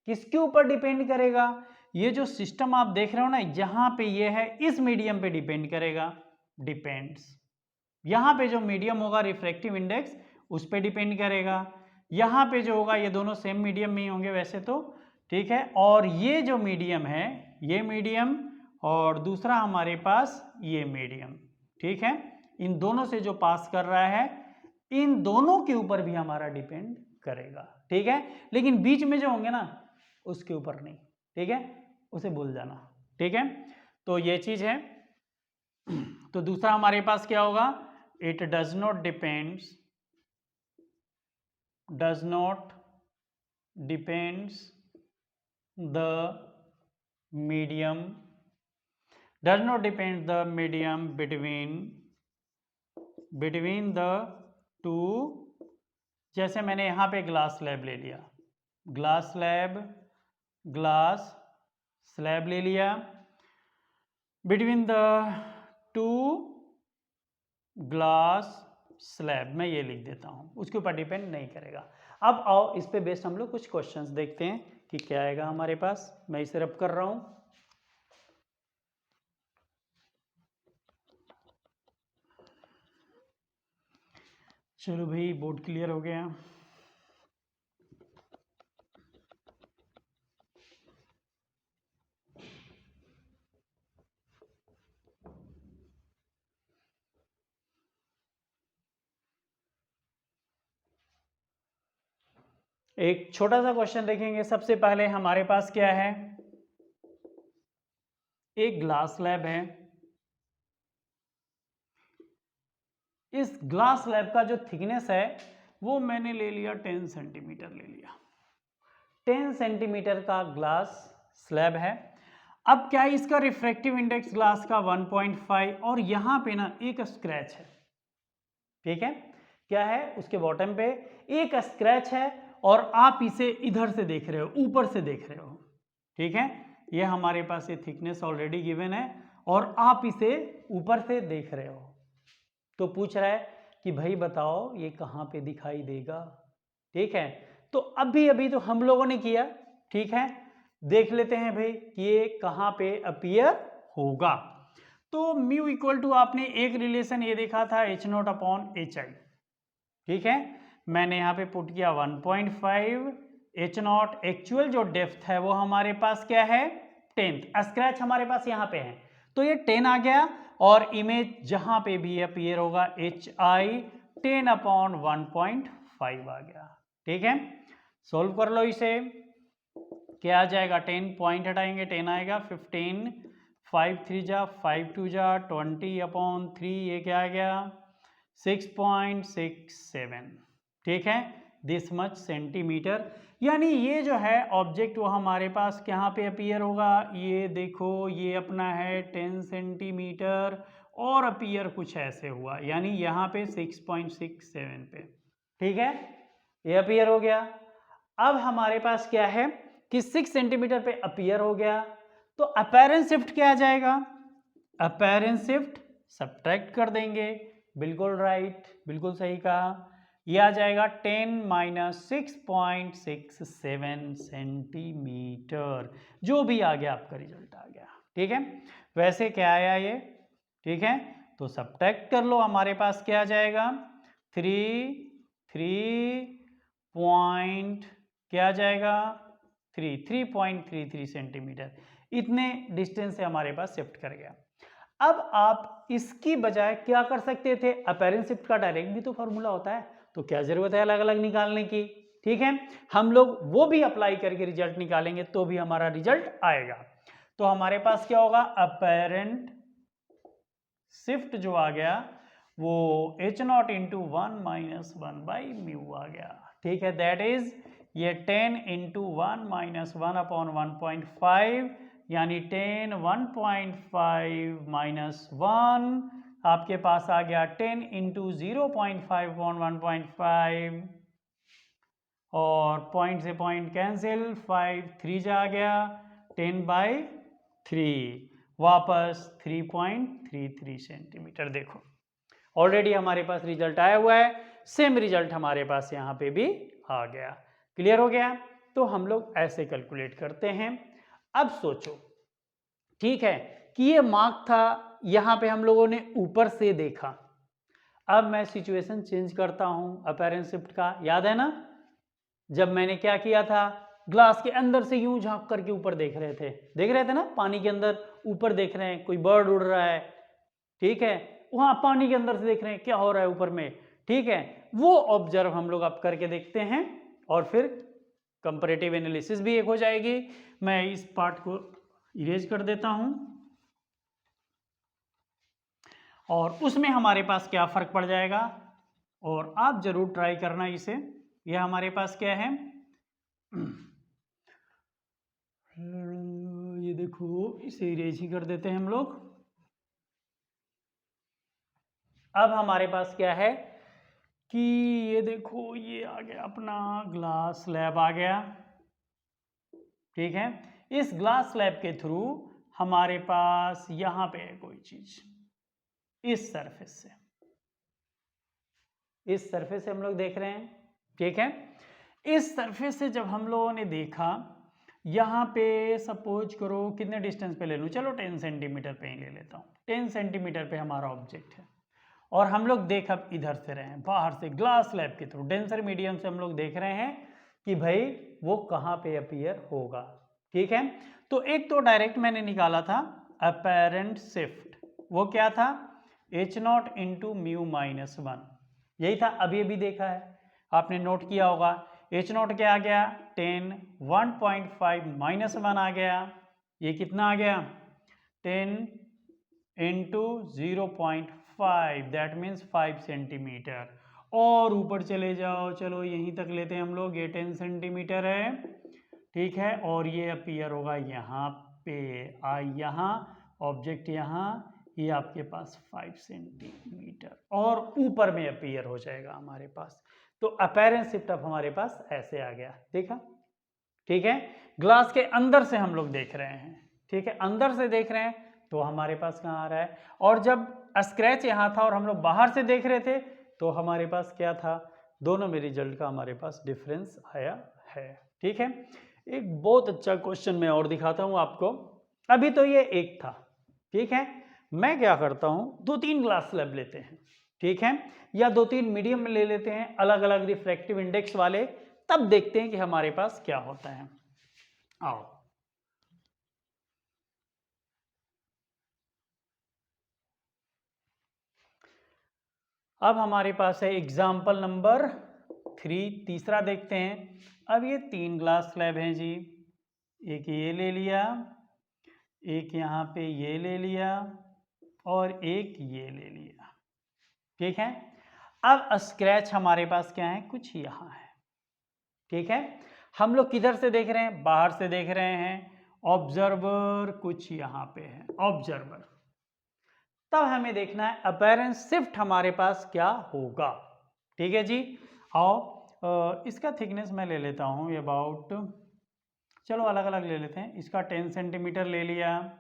किसके ऊपर डिपेंड करेगा, ये जो सिस्टम आप देख रहे हो ना, यहां पे ये है, इस मीडियम पे डिपेंड करेगा, डिपेंड्स। यहां पे जो मीडियम होगा रिफ्रैक्टिव इंडेक्स, उस पे डिपेंड करेगा। यहां पे जो होगा, ये दोनों सेम मीडियम में ही होंगे वैसे तो, ठीक है। और ये जो मीडियम है, ये मीडियम, और दूसरा हमारे पास ये मीडियम, ठीक है। इन दोनों से जो पास कर रहा है, इन दोनों के ऊपर भी हमारा डिपेंड करेगा, ठीक है। लेकिन बीच में जो होंगे ना, उसके ऊपर नहीं, ठीक है, उसे भूल जाना, ठीक है। तो ये चीज है। तो दूसरा हमारे पास क्या होगा, it does not depends the medium between between the two, जैसे मैंने यहाँ पे ग्लास स्लैब ले लिया, ग्लास स्लैब ले लिया, between the two glass slab, मैं ये लिख देता हूँ, उसके ऊपर डिपेंड नहीं करेगा। अब आओ इस पे बेस्ड हम लोग कुछ क्वेश्चंस देखते हैं कि क्या आएगा हमारे पास। मैं इसे रब कर रहा हूँ। चलो भाई, बोर्ड क्लियर हो गया। एक छोटा सा क्वेश्चन देखेंगे। सबसे पहले हमारे पास क्या है, एक ग्लास स्लैब है। इस ग्लास स्लैब का जो थिकनेस है वो मैंने ले लिया 10 सेंटीमीटर ले लिया। 10 सेंटीमीटर का ग्लास स्लैब है। अब क्या है, इसका रिफ्रैक्टिव इंडेक्स ग्लास का 1.5 और यहां पे ना एक स्क्रैच है। ठीक है, क्या है, उसके बॉटम पे एक स्क्रैच है और आप इसे इधर से देख रहे हो, ऊपर से देख रहे हो। ठीक है, ये हमारे पास ये थिकनेस ऑलरेडी गिवन है और आप इसे ऊपर से देख रहे हो। तो पूछ रहा है कि भाई बताओ ये कहाँ पे दिखाई देगा। ठीक है, तो अभी तो हम लोगों ने किया। ठीक है, देख लेते हैं भाई कि ये कहाँ पे अपीयर होगा। तो म्यू इक्वल टू, आपने एक रिलेशन ये देखा था H0 अपॉन HI। ठीक है, मैंने यहाँ पे पुट किया 1.5। H0 एक्चुअल जो डेप्थ है वो हमारे पास क्या है 10, स्क्रैच हमारे पास यहाँ पे है तो ये 10 आ गया और इमेज जहां पे भी अपीयर होगा HI 10 अपॉन 1.5 आ गया। ठीक है, सोल्व कर लो इसे। क्या आ जाएगा, 10 पॉइंट हटाएंगे 10 आएगा, 15 5 3 जा 5 2 जा 20 अपॉन 3, ये क्या आ गया 6.67। ठीक है, दिस मच सेंटीमीटर। यानी ये जो है ऑब्जेक्ट वो हमारे पास कहाँ पे अपीयर होगा, ये देखो ये अपना है 10 सेंटीमीटर और अपीयर कुछ ऐसे हुआ, यानी यहाँ पे 6.67 पे। ठीक है, ये अपीयर हो गया। अब हमारे पास क्या है कि 6 सेंटीमीटर पे अपीयर हो गया, तो अपैरेंट शिफ्ट क्या आ जाएगा, अपैरेंट शिफ्ट सब्ट्रैक्ट कर देंगे। बिल्कुल राइट, बिल्कुल सही कहा। यह आ जाएगा 10 माइनस 6.67 सेंटीमीटर, जो भी आ गया आपका रिजल्ट आ गया। ठीक है, वैसे क्या आया ये, ठीक है, तो सब्ट्रैक्ट कर लो, हमारे पास क्या आ जाएगा 3.33 सेंटीमीटर, इतने डिस्टेंस से हमारे पास शिफ्ट कर गया। अब आप इसकी बजाय क्या कर सकते थे, अपैरेंट शिफ्ट का डायरेक्ट भी तो फॉर्मूला होता है, तो क्या जरूरत है अलग अलग निकालने की। ठीक है, हम लोग वो भी अप्लाई करके रिजल्ट निकालेंगे तो भी हमारा रिजल्ट आएगा। तो हमारे पास क्या होगा, अपैरेंट शिफ्ट जो आ गया वो H0 into 1 minus 1 by mu आ गया। ठीक है, दैट इज ये 10 इंटू 1 माइनस 1 अपॉन 1.5, यानी 10 1.5 माइनस 1, आपके पास आ गया 10 इंटू 0.5 अपॉन 1.5 और पॉइंट से पॉइंट कैंसिल, 5 3 जा आ गया 10/3, वापस 3.33 सेंटीमीटर। देखो ऑलरेडी हमारे पास रिजल्ट आया हुआ है, सेम रिजल्ट हमारे पास यहाँ पे भी आ गया। क्लियर हो गया, तो हम लोग ऐसे कैलकुलेट करते हैं। अब सोचो, ठीक है, कि ये मार्क था, यहाँ पे हम लोगों ने ऊपर से देखा। अब मैं सिचुएशन चेंज करता हूं अपैरेंट शिफ्ट का, याद है ना, जब मैंने क्या किया था, ग्लास के अंदर से यूं झांक करके ऊपर देख रहे थे ना, पानी के अंदर ऊपर देख रहे हैं, कोई बर्ड उड़ रहा है। ठीक है, वहां पानी के अंदर से देख रहे हैं क्या हो रहा है ऊपर में। ठीक है, वो ऑब्जर्व हम लोग अब करके देखते हैं और फिर कंपैरेटिव एनालिसिस भी एक हो जाएगी। मैं इस पार्ट को इरेज कर देता हूं और उसमें हमारे पास क्या फर्क पड़ जाएगा, और आप जरूर ट्राई करना इसे। यह हमारे पास क्या है, ये देखो इसे इरेज ही कर देते हैं हम लोग। अब हमारे पास क्या है कि ये देखो, ये आ गया अपना ग्लास स्लैब आ गया, ठीक है। इस ग्लास स्लैब के थ्रू हमारे पास यहां पे है कोई चीज, इस सरफेस से हम लोग देख रहे हैं, ठीक है। इस सरफेस से जब हम लोगों ने देखा, यहाँ पे सपोज करो कितने डिस्टेंस पे ले लूँ, चलो 10 सेंटीमीटर पे ही ले लेता हूँ। 10 सेंटीमीटर पे हमारा ऑब्जेक्ट है और हम लोग देख अब इधर से रहे हैं, बाहर से ग्लास स्लैब के थ्रू डेंसर मीडियम से हम लोग देख रहे हैं कि भाई वो कहाँ पे अपीयर होगा, ठीक है। तो एक तो डायरेक्ट मैंने निकाला था अपैरेंट शिफ्ट, वो क्या था H not into mu minus 1, यही था, अभी अभी देखा है आपने, नोट किया होगा। H नॉट क्या आ गया 10, 1.5 माइनस 1 आ गया, ये कितना आ गया 10 इंटू 0.5, दैट मीन्स 5 सेंटीमीटर। और ऊपर चले जाओ, चलो यहीं तक लेते हैं हम लोग, ये 10 सेंटीमीटर है, ठीक है। और ये अपीयर होगा यहाँ पे, यहाँ ऑब्जेक्ट यहाँ, ये आपके पास 5 सेंटीमीटर और ऊपर में अपीयर हो जाएगा हमारे पास। तो अपैरेंट शिफ्ट अब हमारे पास ऐसे आ गया, देखा, ठीक है। ग्लास के अंदर से हम लोग देख रहे हैं, ठीक है, अंदर से देख रहे हैं तो हमारे पास कहाँ आ रहा है। और जब स्क्रैच यहाँ था और हम लोग बाहर से देख रहे थे तो हमारे पास क्या था, दोनों में रिजल्ट का हमारे पास डिफरेंस आया है, ठीक है। एक बहुत अच्छा क्वेश्चन मैं और दिखाता हूँ आपको। अभी तो ये एक था, ठीक है। मैं क्या करता हूँ, 2-3 ग्लास स्लैब लेते हैं, ठीक है, या 2-3 मीडियम में ले लेते हैं, अलग अलग रिफ्रैक्टिव इंडेक्स वाले, तब देखते हैं कि हमारे पास क्या होता है। आओ, अब हमारे पास है एग्जाम्पल नंबर 3, तीसरा देखते हैं। अब ये 3 ग्लास स्लैब हैं जी, एक ये ले लिया, एक यहाँ पे ये ले लिया और एक ये ले लिया, ठीक है। अब स्क्रैच हमारे पास क्या है, कुछ यहाँ है, ठीक है। हम लोग किधर से देख रहे हैं, बाहर से देख रहे हैं। ऑब्जर्वर कुछ यहाँ पे है, ऑब्जर्वर। तब हमें देखना है अपैरेंट शिफ्ट हमारे पास क्या होगा, ठीक है जी। आओ, इसका थिकनेस मैं ले लेता हूँ ये अबाउट, चलो अलग अलग ले लेते हैं। इसका 10 सेंटीमीटर ले लिया,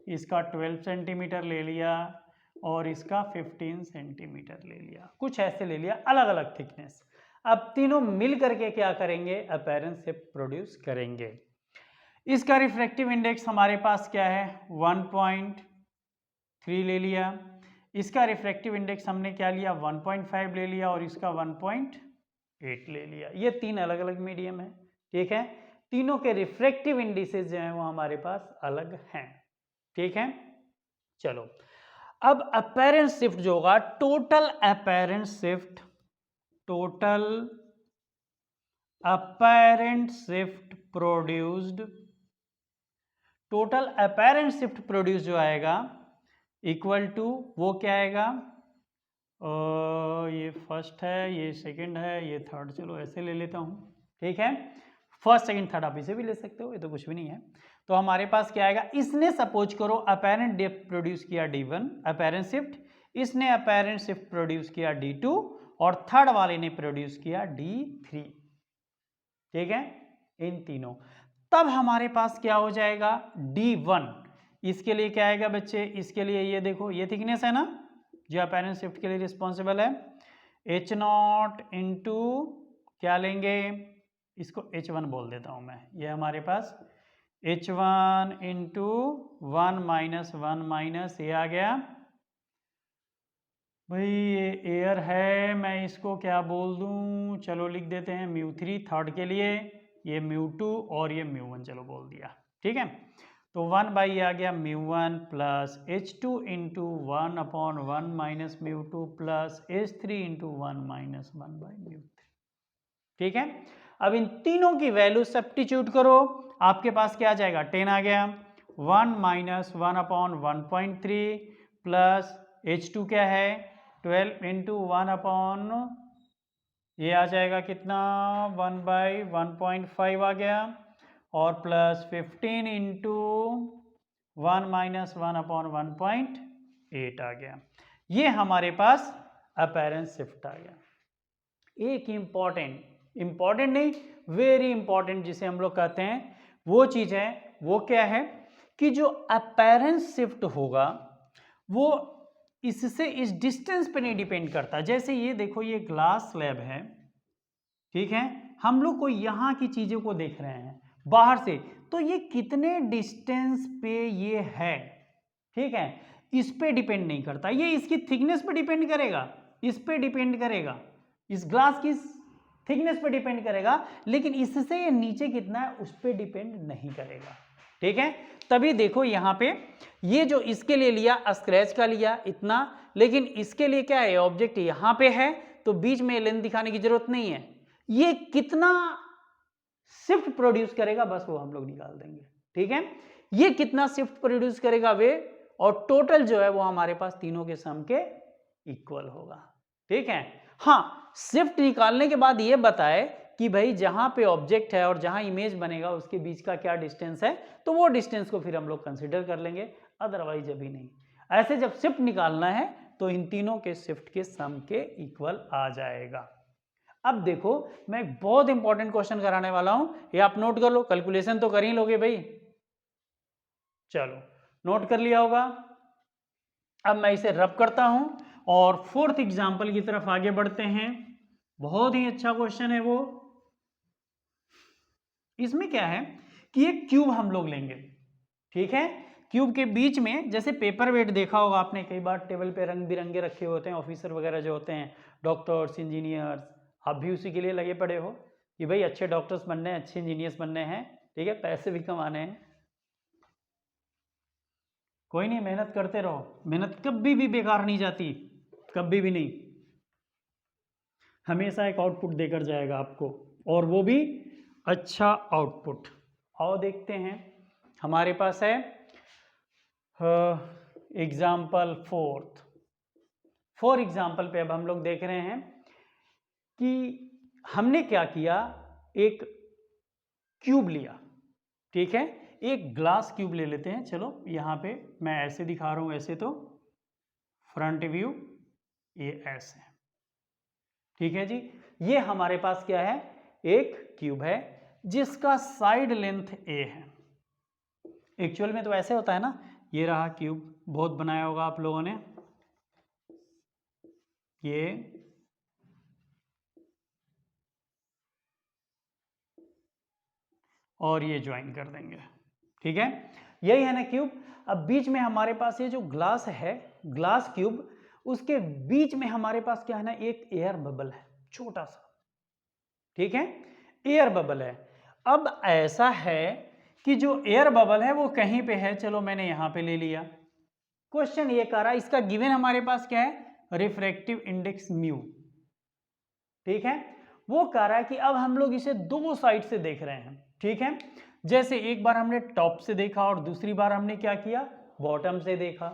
इसका 12 सेंटीमीटर ले लिया और इसका 15 सेंटीमीटर ले लिया, कुछ ऐसे ले लिया, अलग अलग थिकनेस। अब तीनों मिल करके क्या करेंगे, अपैरेंट शिफ्ट प्रोड्यूस करेंगे। इसका रिफ्रैक्टिव इंडेक्स हमारे पास क्या है 1.3 ले लिया, इसका रिफ्रैक्टिव इंडेक्स हमने क्या लिया 1.5 ले लिया और इसका 1.8 ले लिया। ये 3 अलग अलग मीडियम है, ठीक है। तीनों के रिफ्रैक्टिव इंडिसेस जो हैं वो हमारे पास अलग हैं, ठीक है। चलो, अब अपैरेंट शिफ्ट जो होगा, total apparent shift, total apparent shift produced, total apparent shift produce जो आएगा इक्वल टू, वो क्या आएगा, ये फर्स्ट है, ये सेकंड है, ये थर्ड, चलो ऐसे ले लेता हूँ, ठीक है। फर्स्ट सेकंड थर्ड आप इसे भी ले सकते हो, ये तो कुछ भी नहीं है। तो हमारे पास क्या आएगा, इसने सपोज करो अपैरेंट शिफ्ट प्रोड्यूस किया D1 अपैरेंट शिफ्ट, इसने अपैरेंट शिफ्ट प्रोड्यूस किया D2 और थर्ड वाले ने प्रोड्यूस किया D3, ठीक है, इन तीनों। तब हमारे पास क्या हो जाएगा D1, इसके लिए क्या आएगा बच्चे, इसके लिए ये देखो, ये थिकनेस है ना जो अपैरेंट शिफ्ट के लिए रिस्पॉन्सिबल है, H नॉट इंटू क्या लेंगे, इसको H1 बोल देता हूं मैं, ये हमारे पास H1 इंटू 1 माइनस 1 माइनस ये आ गया भाई, ये एयर है, मैं इसको क्या बोल दूं, चलो लिख देते हैं μ3 थर्ड के लिए, ये μ2 और ये μ1 चलो बोल दिया, ठीक है। तो 1 बाई ये आ गया μ1 plus H2 into 1 upon 1 minus μ2 plus H3 into 1 minus 1 by μ3, ठीक है। अब इन तीनों की वैल्यू सब्स्टिट्यूट करो, आपके पास क्या आ जाएगा 10 आ गया, 1 माइनस 1 अपॉन 1.3 प्लस H2 क्या है 12 इंटू 1 अपॉन ये आ जाएगा कितना 1 बाई 1.5 आ गया और प्लस 15 इंटू 1 माइनस 1 अपॉन 1.8 आ गया। ये हमारे पास अपैरेंट शिफ्ट आ गया। एक इंपॉर्टेंट नहीं, वेरी इंपॉर्टेंट जिसे हम लोग कहते हैं वो चीज है, वो क्या है कि जो अपैरेंट शिफ्ट होगा वो इससे इस डिस्टेंस पे नहीं डिपेंड करता। जैसे ये देखो, ये ग्लास स्लैब है, ठीक है, हम लोग को यहाँ की चीजों को देख रहे हैं बाहर से, तो ये कितने डिस्टेंस पे ये है, ठीक है, इस पे डिपेंड नहीं करता। ये इसकी थिकनेस पे डिपेंड करेगा, इस पे डिपेंड करेगा, इस ग्लास की थिकनेस पे डिपेंड करेगा, लेकिन इससे ये नीचे कितना है उस पे डिपेंड नहीं करेगा, ठीक है। तभी देखो यहाँ पे ये जो इसके लिए लिया स्क्रैच का लिया इतना, लेकिन इसके लिए क्या है, ऑब्जेक्ट यहाँ पे है तो बीच में लेंथ दिखाने की जरूरत नहीं है। ये कितना शिफ्ट प्रोड्यूस करेगा बस वो हम लोग निकाल देंगे, ठीक है। ये कितना शिफ्ट प्रोड्यूस करेगा वे, और टोटल जो है वो हमारे पास तीनों के सम के इक्वल होगा, ठीक है। हाँ, शिफ्ट निकालने के बाद ये बताए कि भाई जहां पे ऑब्जेक्ट है और जहां इमेज बनेगा उसके बीच का क्या डिस्टेंस है, तो वो डिस्टेंस को फिर हम लोग कंसिडर कर लेंगे, अदरवाइज अभी नहीं। ऐसे जब शिफ्ट निकालना है तो इन तीनों के शिफ्ट के सम के इक्वल आ जाएगा। अब देखो, मैं एक बहुत इंपॉर्टेंट क्वेश्चन कराने वाला हूं, ये आप नोट कर लो, कैलकुलेशन तो कर ही लोगे भाई, चलो नोट कर लिया होगा। अब मैं इसे रब करता हूं और फोर्थ एग्जाम्पल की तरफ आगे बढ़ते हैं। बहुत ही अच्छा क्वेश्चन है वो। इसमें क्या है कि एक क्यूब हम लोग लेंगे, ठीक है। क्यूब के बीच में जैसे पेपर वेट देखा होगा आपने, कई बार टेबल पे रंग बिरंगे रखे होते हैं, ऑफिसर वगैरह जो होते हैं, डॉक्टर्स, इंजीनियर्स, आप भी उसी के लिए लगे पड़े हो कि भाई अच्छे डॉक्टर्स बनने हैं, अच्छे इंजीनियर्स बनने हैं, ठीक है, पैसे भी कमाने हैं। कोई नहीं, मेहनत करते रहो, मेहनत कभी भी बेकार नहीं जाती, कभी भी नहीं, हमेशा एक आउटपुट देकर जाएगा आपको, और वो भी अच्छा आउटपुट। आओ देखते हैं, हमारे पास है एग्जाम्पल फोर्थ। फॉर एग्जाम्पल पे अब हम लोग देख रहे हैं कि हमने क्या किया, एक क्यूब लिया, ठीक है, एक ग्लास क्यूब ले लेते हैं। चलो यहाँ पे मैं ऐसे दिखा रहा हूं, ऐसे तो फ्रंट व्यू ये ऐसे, ठीक है जी। ये हमारे पास क्या है, एक क्यूब है जिसका साइड लेंथ a है। एक्चुअल में तो ऐसे होता है ना, ये रहा क्यूब, बहुत बनाया होगा आप लोगों ने, ये और ये ज्वाइन कर देंगे, ठीक है, यही है ना क्यूब। अब बीच में हमारे पास ये जो ग्लास है, ग्लास क्यूब, उसके बीच में हमारे पास क्या है ना, एक एयर बबल है छोटा सा, ठीक है, एयर बबल है। अब ऐसा है कि जो एयर बबल है वो कहीं पे है, चलो मैंने यहां पे ले लिया। क्वेश्चन ये कह रहा है, इसका गिवन हमारे पास क्या है, रिफ्रैक्टिव इंडेक्स म्यू, ठीक है। वो कह रहा है कि अब हम लोग इसे दो साइड से देख रहे हैं, ठीक है। जैसे एक बार हमने टॉप से देखा और दूसरी बार हमने क्या किया, बॉटम से देखा,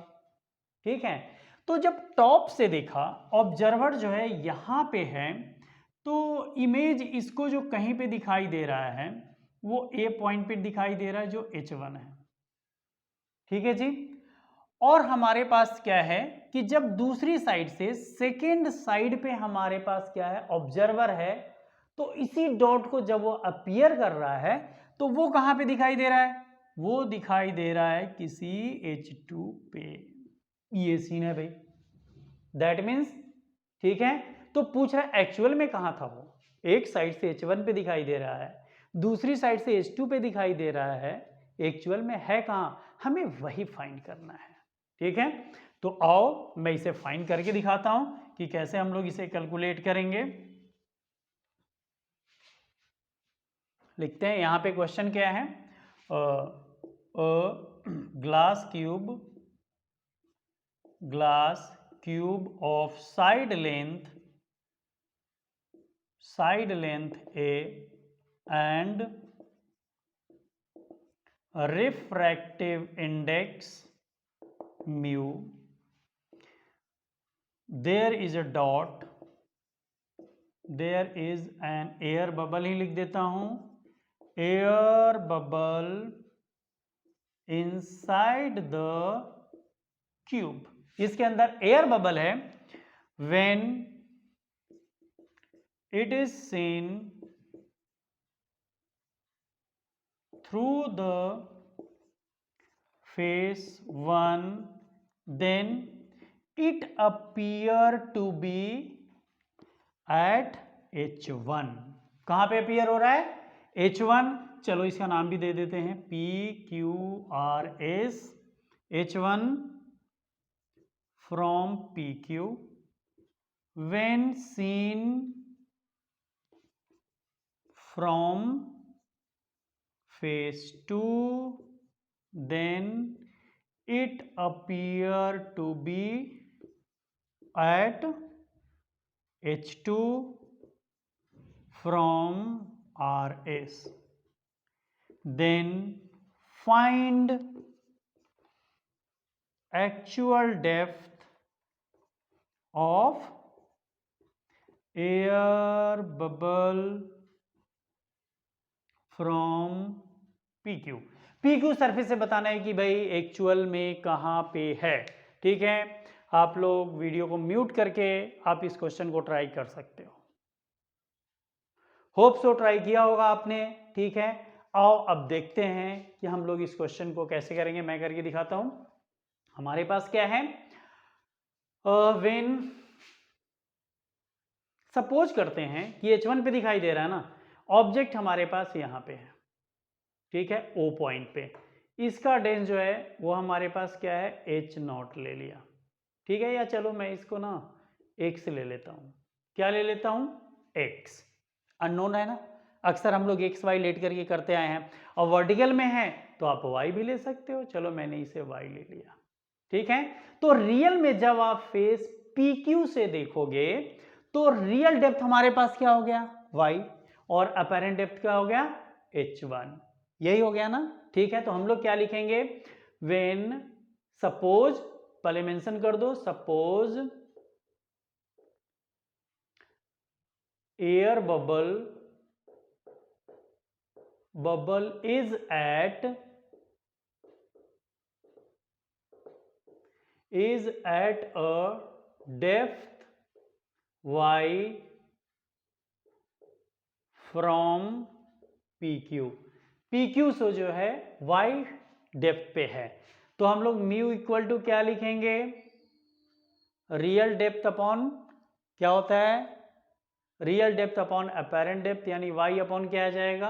ठीक है। तो जब टॉप से देखा, ऑब्जर्वर जो है यहां पे है, तो इमेज इसको जो कहीं पे दिखाई दे रहा है वो ए पॉइंट पे दिखाई दे रहा है जो H1 है, ठीक है जी। और हमारे पास क्या है कि जब दूसरी साइड से सेकेंड साइड पे हमारे पास क्या है, ऑब्जर्वर है, तो इसी डॉट को जब वो अपीयर कर रहा है तो वो कहां पे दिखाई दे रहा है, वो दिखाई दे रहा है किसी H2 पे। ये सीन है भाई, दैट मीन्स, ठीक है। तो पूछ रहा है एक्चुअल में कहां था वो, एक साइड से H1 पे दिखाई दे रहा है, दूसरी साइड से H2 पे दिखाई दे रहा है, एक्चुअल में है कहां, हमें वही फाइंड करना है, ठीक है। तो आओ मैं इसे फाइंड करके दिखाता हूं कि कैसे हम लोग इसे कैलकुलेट करेंगे। लिखते हैं, यहां पे क्वेश्चन क्या है, glass cube of side length a and refractive index mu, there is a dot, there is an air bubble ही लिख देता हूं, air bubble inside the cube, इसके अंदर एयर बबल है, when it is seen through the face 1 then it appear to be at H1। कहां पे appear हो रहा है? H1। चलो इसका नाम भी दे देते हैं, PQRS, H1 from PQ when seen from phase 2 then it appear to be at H2 from RS। then find actual depth of air bubble from PQ। PQ surface से बताना है कि भाई एक्चुअल में कहाँ पे है। ठीक है, आप लोग वीडियो को म्यूट करके आप इस क्वेश्चन को ट्राई कर सकते हो। होप सो ट्राई किया होगा आपने। ठीक है, आओ अब देखते हैं कि हम लोग इस क्वेश्चन को कैसे करेंगे। मैं करके दिखाता हूं। हमारे पास क्या है, व्हेन सपोज करते हैं कि H1 पे दिखाई दे रहा है ना, ऑब्जेक्ट हमारे पास यहां पे है। ठीक है, O पॉइंट पे इसका डेंस जो है वो हमारे पास क्या है, H0 ले लिया। ठीक है, या चलो मैं इसको ना x ले लेता हूं। क्या ले लेता हूं, x। अननोन है ना, अक्सर हम लोग x y लेट करके करते आए हैं। और वर्टिकल में है तो आप y भी ले सकते हो। चलो मैंने इसे y ले लिया। ठीक है, तो रियल में जब आप फेस PQ से देखोगे तो रियल डेप्थ हमारे पास क्या हो गया, y, और अपेरेंट डेप्थ क्या हो गया, H1। यही हो गया ना। ठीक है, तो हम लोग क्या लिखेंगे, व्हेन सपोज, पहले मेंशन कर दो, suppose air bubble is at a depth y from PQ। PQ से जो है y डेप्थ पे है, तो हम लोग म्यू इक्वल टू क्या लिखेंगे, रियल डेप्थ अपॉन क्या होता है, real depth upon apparent depth, यानी y अपॉन क्या आ जाएगा,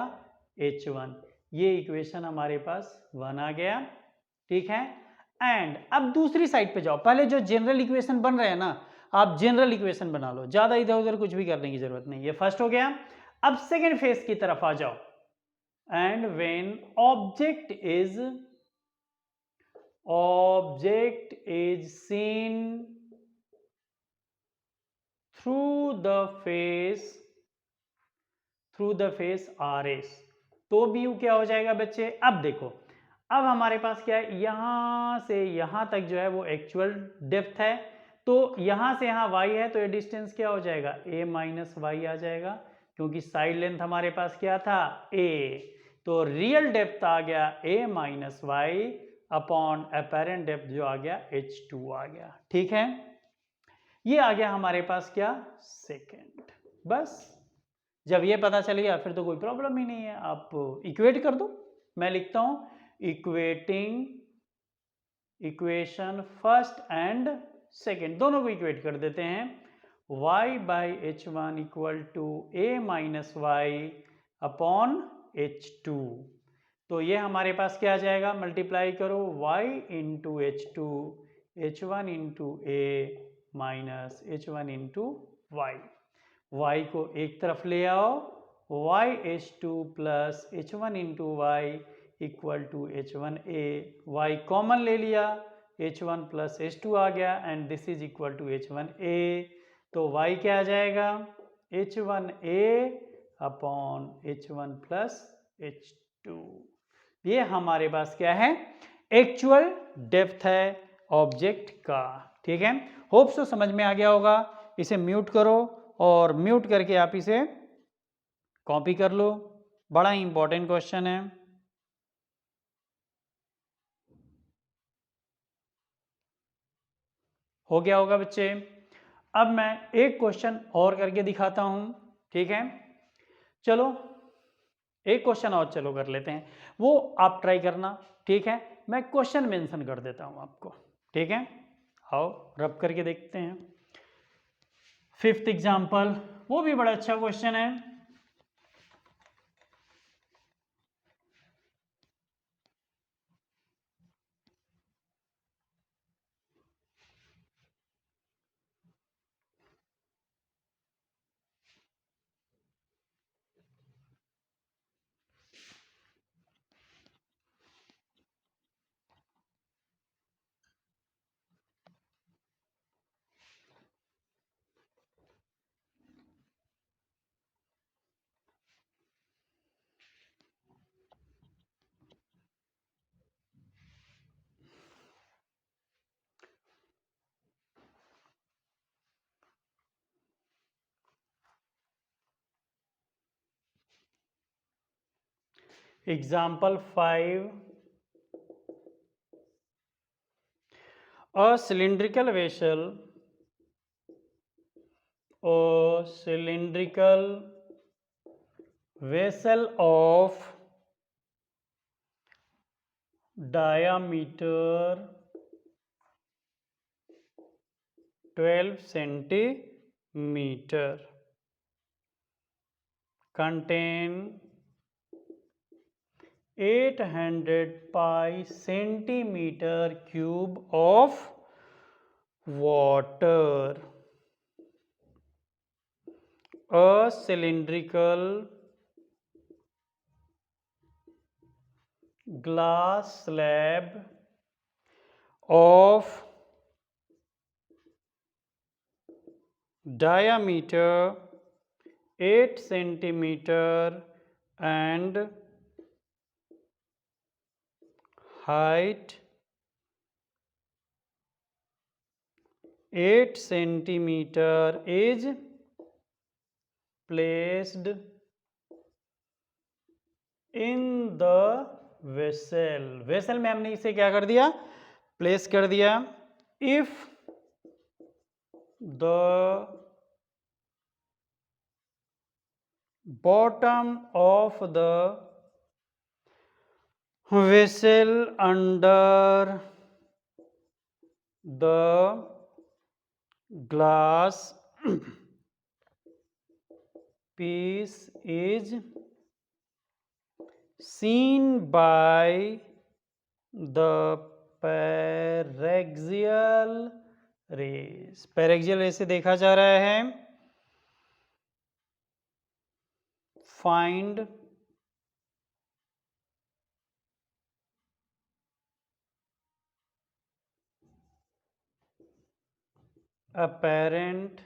H1। ये इक्वेशन हमारे पास 1 आ गया। ठीक है, एंड अब दूसरी साइड पे जाओ। पहले जो जनरल इक्वेशन बन रहे हैं ना, आप जनरल इक्वेशन बना लो, ज्यादा इधर उधर कुछ भी करने की जरूरत नहीं। ये फर्स्ट हो गया। अब सेकेंड फेज की तरफ आ जाओ। And when object is seen through the face RS, तो भी क्या हो जाएगा बच्चे। अब देखो, अब हमारे पास क्या है, यहां से यहां तक जो है वो एक्चुअल डेप्थ है, तो यहां से यहां y है, तो ये डिस्टेंस क्या हो जाएगा, a माइनस वाई आ जाएगा, क्योंकि साइड लेंथ हमारे पास क्या था, a। तो रियल डेप्थ आ गया a minus y upon apparent depth जो आ गया H2 आ गया। ठीक है, ये आ गया हमारे पास क्या, सेकेंड। बस जब ये पता चल गया फिर तो कोई प्रॉब्लम ही नहीं है, आप इक्वेट कर दो। मैं लिखता हूं, equating equation first and second दोनों को इक्वेट कर देते हैं। y by H1 equal to a minus y upon H2। तो ये हमारे पास क्या आ जाएगा, मल्टीप्लाई करो y into H2, H1 into a minus H1 into y. y को एक तरफ ले आओ, YH2 plus H1 into y equal to H1a। y common ले लिया, H1 प्लस H2 आ गया, and this is equal to H1a। तो y क्या आ जाएगा, H1a upon H1 plus H2। ये हमारे पास क्या है, एक्चुअल डेप्थ है ऑब्जेक्ट का। ठीक है, होप सो समझ में आ गया होगा। इसे म्यूट करो और म्यूट करके आप इसे कॉपी कर लो, बड़ा इंपॉर्टेंट क्वेश्चन है। हो गया होगा बच्चे। अब मैं एक क्वेश्चन और करके दिखाता हूं, ठीक है। चलो एक क्वेश्चन और चलो कर लेते हैं, वो आप ट्राई करना, ठीक है। मैं क्वेश्चन मेंशन कर देता हूं आपको, ठीक है। आओ रब करके देखते हैं। फिफ्थ एग्जाम्पल, वो भी बड़ा अच्छा क्वेश्चन है। Example 5. A cylindrical vessel of diameter 12 centimeter contain 800 pi centimeter cube of water. A cylindrical glass slab of diameter 8 centimeter and height 8 centimeter is placed in the vessel में हमने इसे क्या कर दिया, प्लेस कर दिया। if the bottom of the vessel under the glass piece is seen by the paraxial rays, paraxial ray से देखा जा रहा है। find apparent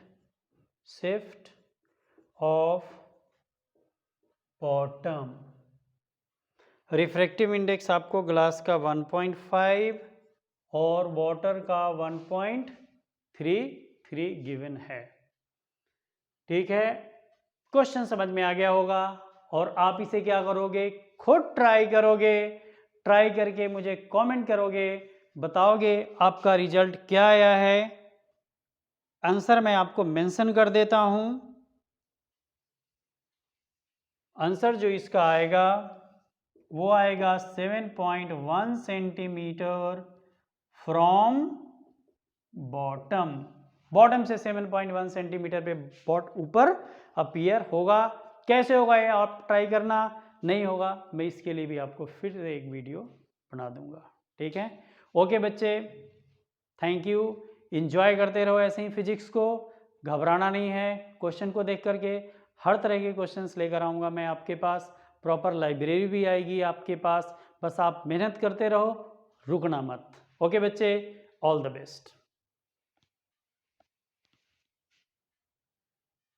shift of bottom। Refractive index आपको ग्लास का 1.5 और वाटर का 1.33 गिवन है, ठीक है। क्वेश्चन समझ में आ गया होगा और आप इसे क्या करोगे, खुद ट्राई करोगे, ट्राई करके मुझे कमेंट करोगे, बताओगे आपका रिजल्ट क्या आया है। आंसर मैं आपको मेंशन कर देता हूं। आंसर जो इसका आएगा वो आएगा 7.1 सेंटीमीटर फ्रॉम बॉटम से 7.1 सेंटीमीटर पे ऊपर अपीयर होगा। कैसे होगा ये आप ट्राई करना, नहीं होगा मैं इसके लिए भी आपको फिर से एक वीडियो बना दूंगा, ठीक है। ओके बच्चे, थैंक यू। इंजॉय करते रहो ऐसे ही फिजिक्स को, घबराना नहीं है। क्वेश्चन को देख करके हर तरह के क्वेश्चंस लेकर आऊँगा मैं आपके पास, प्रॉपर लाइब्रेरी भी आएगी आपके पास। बस आप मेहनत करते रहो, रुकना मत। ओके बच्चे, ऑल द बेस्ट।